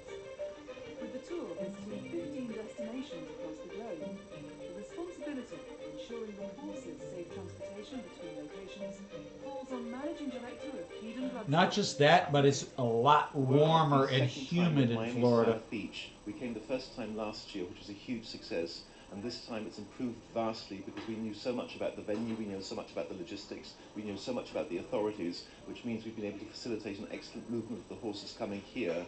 With the tour visiting 15 destinations across the globe, the responsibility of ensuring the horses' safe transportation between locations falls on Managing Director of Feed and Blood. Not just that, but it's a lot warmer and humid in Florida. South Beach. We came the first time last year, which was a huge success. And this time it's improved vastly because we knew so much about the venue, we know so much about the logistics, we know so much about the authorities, which means we've been able to facilitate an excellent movement of the horses coming here.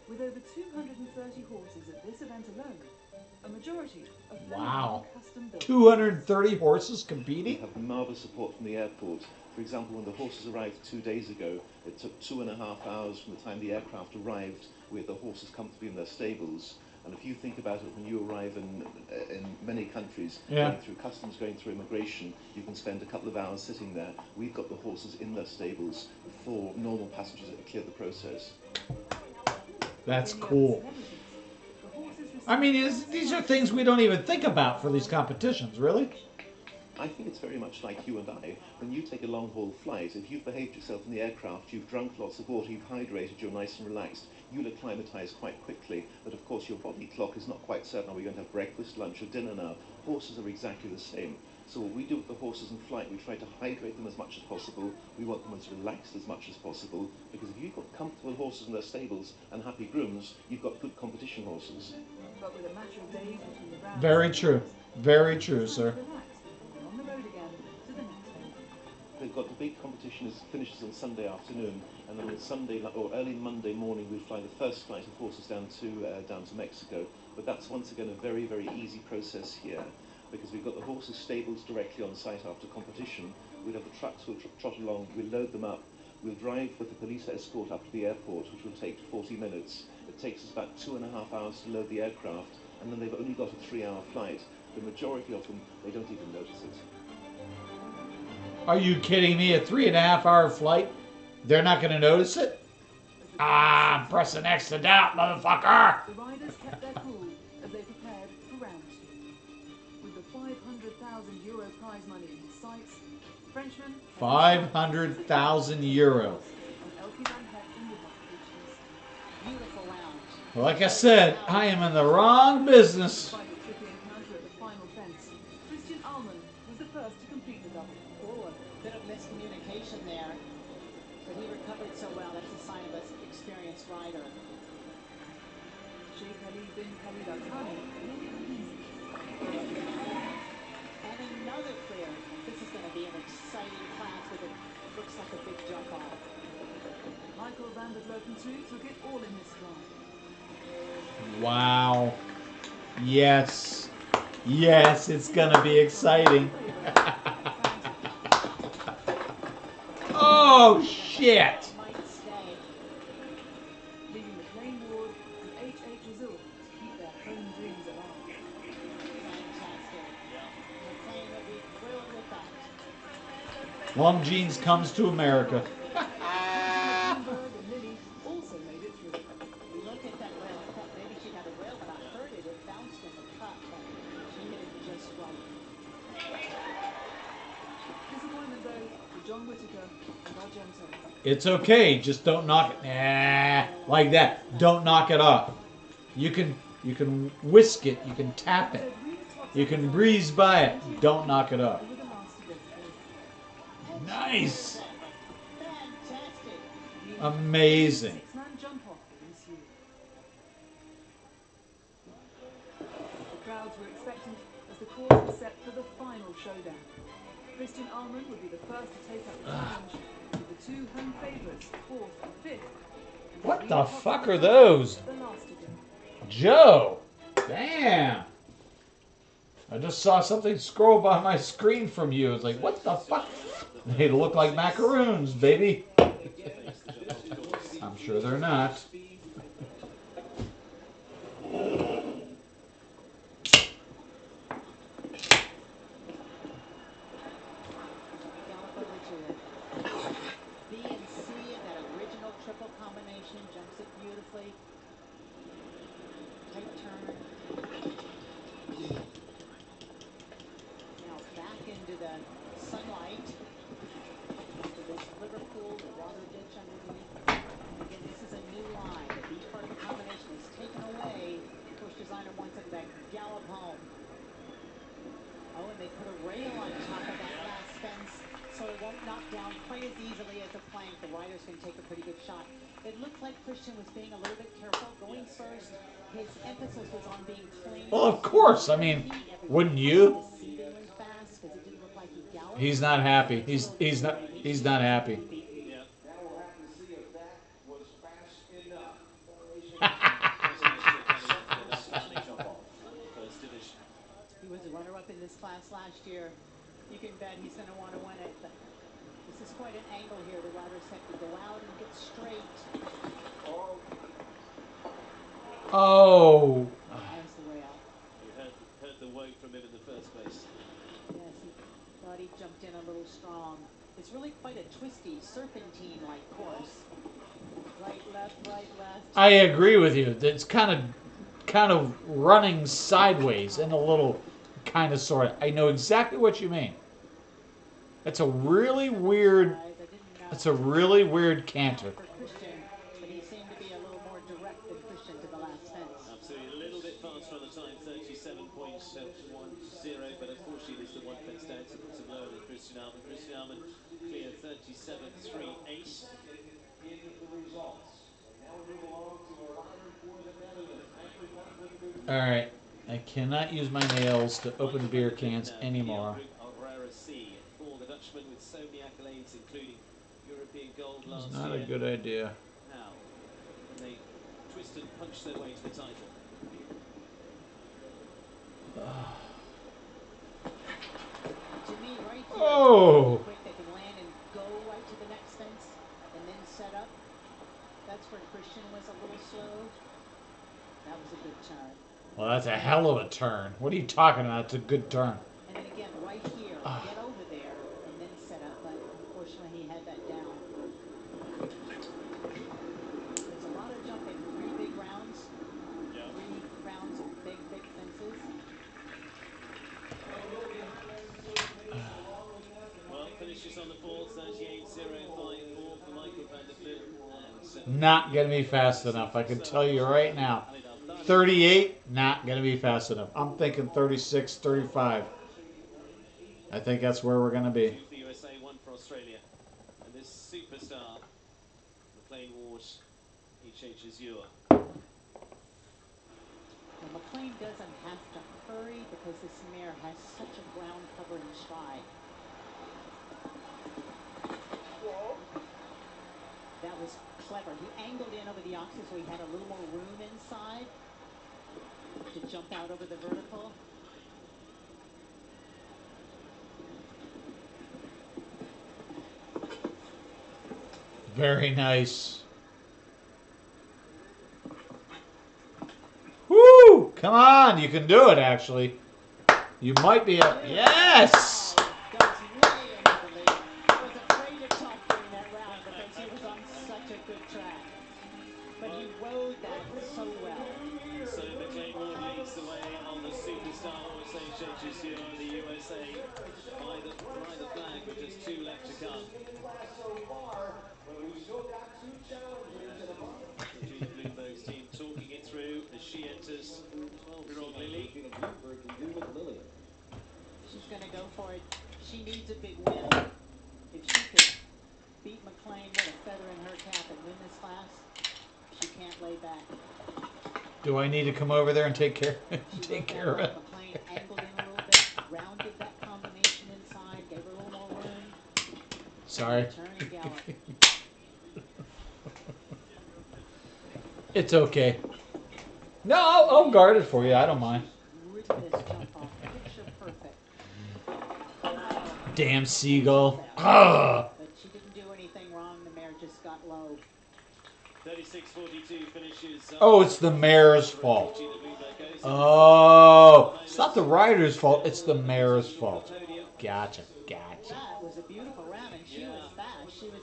With over 230 horses at this event alone, a majority of them Wow. are custom built. 230 horses competing? We have marvellous support from the airport. For example, when the horses arrived 2 days ago, it took 2.5 hours from the time the aircraft arrived with the horses comfortably in their stables. And if you think about it, when you arrive in many countries, Yeah. going through customs, going through immigration, you can spend a couple of hours sitting there. We've got the horses in their stables before normal passengers have cleared the process. That's cool. I mean, these are things we don't even think about for these competitions, really. I think it's very much like you and I. When you take a long-haul flight, if you've behaved yourself in the aircraft, you've drunk lots of water, you've hydrated, you're nice and relaxed, you'll acclimatise quite quickly. But of course your body clock is not quite certain, are we going to have breakfast, lunch or dinner now? Horses are exactly the same. So what we do with the horses in flight, we try to hydrate them as much as possible. We want them as relaxed as much as possible, because if you've got comfortable horses in their stables and happy grooms, you've got good competition horses. But with a matter of days between the rounds, Very true. Very true, sir. on the road again to the next day. They've got the big competition finishes on Sunday afternoon, and then on Sunday or early Monday morning we fly the first flight of horses down to Mexico. But that's once again a very, very easy process here, because we've got the horses' stables directly on site after competition. We'll have the trucks, we'll trot along, we'll load them up, we'll drive with the police escort up to the airport, which will take 40 minutes. It takes us about 2.5 hours to load the aircraft, and then they've only got a 3-hour flight. The majority of them, they don't even notice it. Are you kidding me? A 3.5-hour flight? They're not going to notice it? Ah, I'm pressing X to doubt, motherfucker! The riders kept their cool as they prepared for round 2. With the €500,000 prize money in his sights, Frenchman 500,000 euro. Beautiful round. Like I said, I am in the wrong business. Despite a tricky encounter at the final fence, Christian Alman was the first to complete the double. Oh, a bit of miscommunication there, but he recovered so well. That's a sign of an experienced rider. Sheikh Ali bin Khalid Al Thani made it easy. And another clear. This is going to be an exciting class with it. Looks like a big jump off. Michael van der Gloten too took it all in his stride. Wow. Yes. Yes, it's going to be exciting. Oh, shit. Leaving McLean Ward and H.H. Azul to keep their home dreams alive. Fantastic. McLean will be thrilled with that. Longines comes to America. Bloomberg and Lily also made it through. Look at that rail. I thought maybe she'd have a rail, but I heard it. It bounced in the cut, but she hit it just right. Disappointment though for John Whitaker and Argento. It's okay, just don't knock it. Nah, like that. Don't knock it off. You can whisk it, you can tap it, you can breeze by it. Don't knock it off. Nice. Fantastic. Amazing. Six-man jump off ensued. The crowds were expectant as the course was set for the final showdown. Christian Alman would be the first to take up the challenge, with the two home favourites, 4th and 5th. What the fuck are those? The last to go. Joe! Damn! I just saw something scroll by my screen from you. It's like, what the fuck? They look like macaroons, baby. I'm sure they're not. B and C in that original triple combination, jumps it beautifully. Tight turn. Now back into the sunlight. Into this Liverpool, the water ditch underneath. And again, this is a new line. The B part of the combination is taken away. Course designer wants him to gallop home. Oh, and they put a rail on top of that last fence, so it won't knock down quite as easily as a plank. The riders can take a pretty good shot. It looked like Christian was being a little bit careful going first. His emphasis was on being clean. Well, of course. I mean, wouldn't you? He's not happy. He's not happy. He was a runner-up in this class last year. You can bet he's going to want to win it. But this is quite an angle here. The riders have to go out and get straight. Oh. There's the rail. You heard the woe from him in the first place. Yes, he thought he jumped in a little strong. It's really quite a twisty, serpentine-like course. Right, left, right, left. I agree with you. It's kind of running sideways and a little kind of sort of. I know exactly what you mean. That's a really weird. That's a really weird canter. Christian, but he seemed to be a little more direct than Christian to the last fence. Absolutely, a little bit faster on the time, 37.10, but unfortunately it is the one fence down, so puts him lower than Christian Alman. Christian Alman clear 37.38. All right, I cannot use my nails to open beer cans anymore. For the Dutchman with so many accolades, including European gold It's last not year. a good idea. How can they twist and punch their way to the title? To me, right here, oh! quick, they can land and go right to the next fence and then set up. That's where Christian was a little slow. That was a good turn. Well, that's a hell of a turn. What are you talking about? It's a good turn. And then again, right here, get over there and then set up. But unfortunately, he had that down. There's a lot of jumping. 3 big rounds. Yeah. 3 rounds of big fences. Well, finishes on the 4th, 38.054 for Michael van der Vliet. Not going to be fast enough. I can tell you right now. 38, not going to be fast enough. I'm thinking 36, 35. I think that's where we're going to be. 2 for the USA, 1 for Australia. And this superstar, McLean Ward, HH Azure. Now, McLean doesn't have to hurry because this mare has such a ground covering stride. That was clever. He angled in over the oxen so he had a little more room inside to jump out over the vertical. Very nice. Woo! Come on, you can do it, actually. You might be a... Yes! But he rode that so well. So McLean Ward leads the way on the superstar horse HHSU on the USA by the flag with just 2 left to come. Regina Bloomberg's team talking it through as she enters 12-year-old Lily. She's going to go for it. She needs a big win. If she could beat McLean with a feather in her cap and win this class, she can't lay back. Do I need to come over there and take care of it? McLean angled in a little bit, rounded that combination inside, gave her a little more room. Sorry. Turn and gallop. It's okay. No, I'll guard it for you. I don't mind. Damn seagull. But she didn't do anything wrong. The mare just got low. 36.42 finishes. Oh, it's the mare's fault. Oh, it's not the rider's fault. It's the mare's fault. Gotcha. That was a beautiful round, and she was fast. She was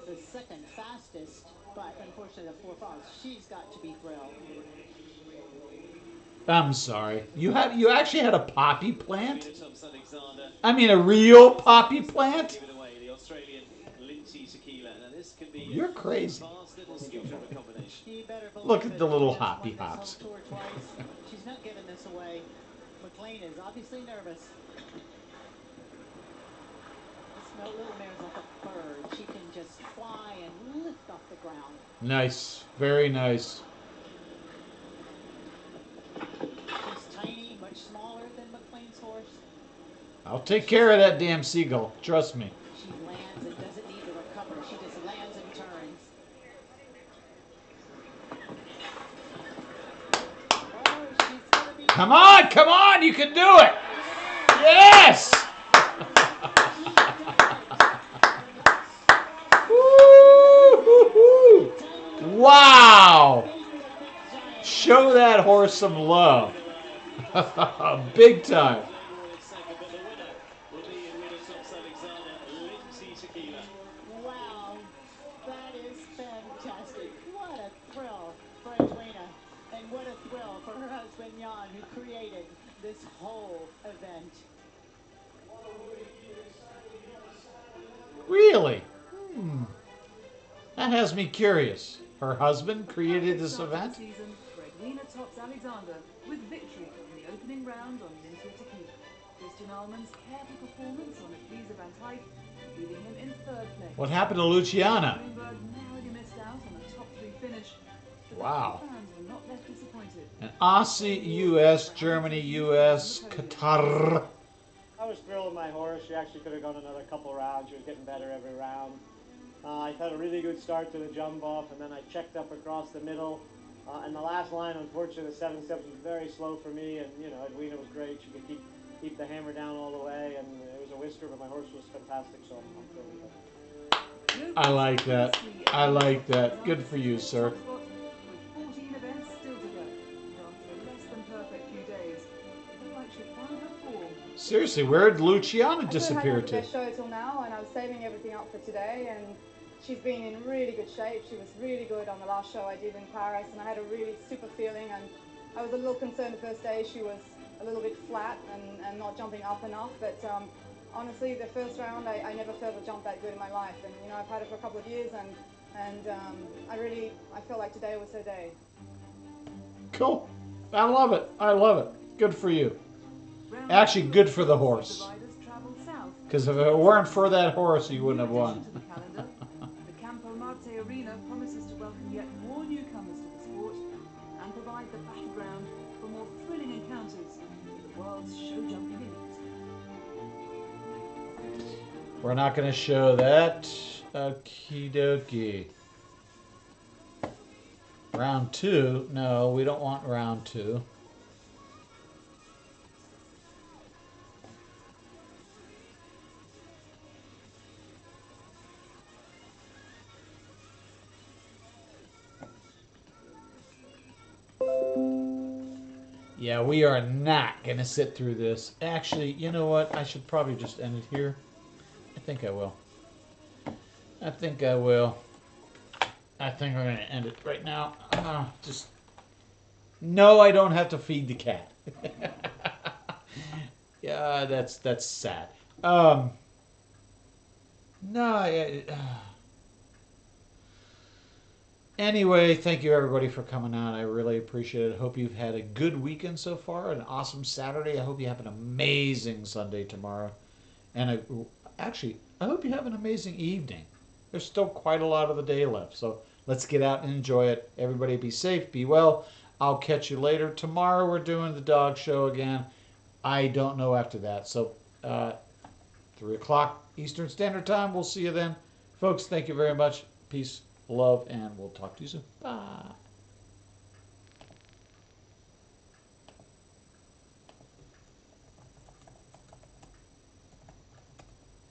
the second fastest, but unfortunately the 4 falls. She's got to be thrilled. I'm sorry. You actually had a poppy plant? I mean, a real poppy plant? You're crazy. Look at the little hoppy hops. She's not giving this away. McLean is obviously nervous. This little mare's like a bird. She can just fly and lift off the ground. Nice. Very nice. She's tiny, much smaller than McLean's horse. I'll take care of that damn seagull. Trust me. She lands and doesn't need to recover. She just lands and turns. Oh, she's gonna be... Come on, you can do it. Yes! Woo-hoo-hoo. Wow! Show that horse some love. Big time. Wow, that is fantastic. What a thrill for Edwina, and what a thrill for her husband Jan, who created this whole event. Really? That has me curious. Her husband created this event? Season, Edwina tops Alexander with victory in the opening round on Olympia Tequila. Christian Almond's careful performance on Equestrian Van Tijk, leaving him in third place. What happened to Luciana? Bloomberg narrowly missed out on a top 3 finish. Wow. Fans were not left disappointed. And Aussie, US, Germany, US, Qatar. I was thrilled with my horse. She actually could have gone another couple rounds. She was getting better every round. I had a really good start to the jump off, and then I checked up across the middle. And the last line, unfortunately, the 7 steps was very slow for me. And you know, Edwina was great. She could keep the hammer down all the way, and it was a whisker, but my horse was fantastic. So I'm thrilled with it. I like that. I like that. Good for you, sir. With 14 events still to go, after a less than perfect few days, it looked like she found her form. Seriously, where did Luciana disappear I to? couldn't have had her best show till now, and I was saving everything up for today, and she's been in really good shape. She was really good on the last show I did in Paris, and I had a really super feeling, and I was a little concerned the first day she was a little bit flat and not jumping up enough, but honestly, the first round, I never felt a jump that good in my life, and you know, I've had it for a couple of years, and I feel like today was her day. Cool. I love it. I love it. Good for you. Actually, good for the horse. Because if it weren't for that horse, you wouldn't have won. The Campo Marte Arena promises to welcome yet more newcomers to the sport and provide the battleground for more thrilling encounters with the world's show jumping elite. We're not going to show that. Okie dokie. Round 2. No, we don't want round 2. Yeah, we are not going to sit through this. Actually, you know what? I should probably just end it here. I think I will. I think I will. I think we're going to end it right now. No, I don't have to feed the cat. Yeah, that's sad. No, anyway, thank you everybody for coming out. I really appreciate it. Hope you've had a good weekend so far, an awesome Saturday. I hope you have an amazing Sunday tomorrow. And actually, I hope you have an amazing evening. There's still quite a lot of the day left, so let's get out and enjoy it. Everybody be safe, be well. I'll catch you later. Tomorrow we're doing the dog show again. I don't know after that. So 3 o'clock Eastern Standard Time. We'll see you then. Folks, thank you very much. Peace, love, and we'll talk to you soon. Bye.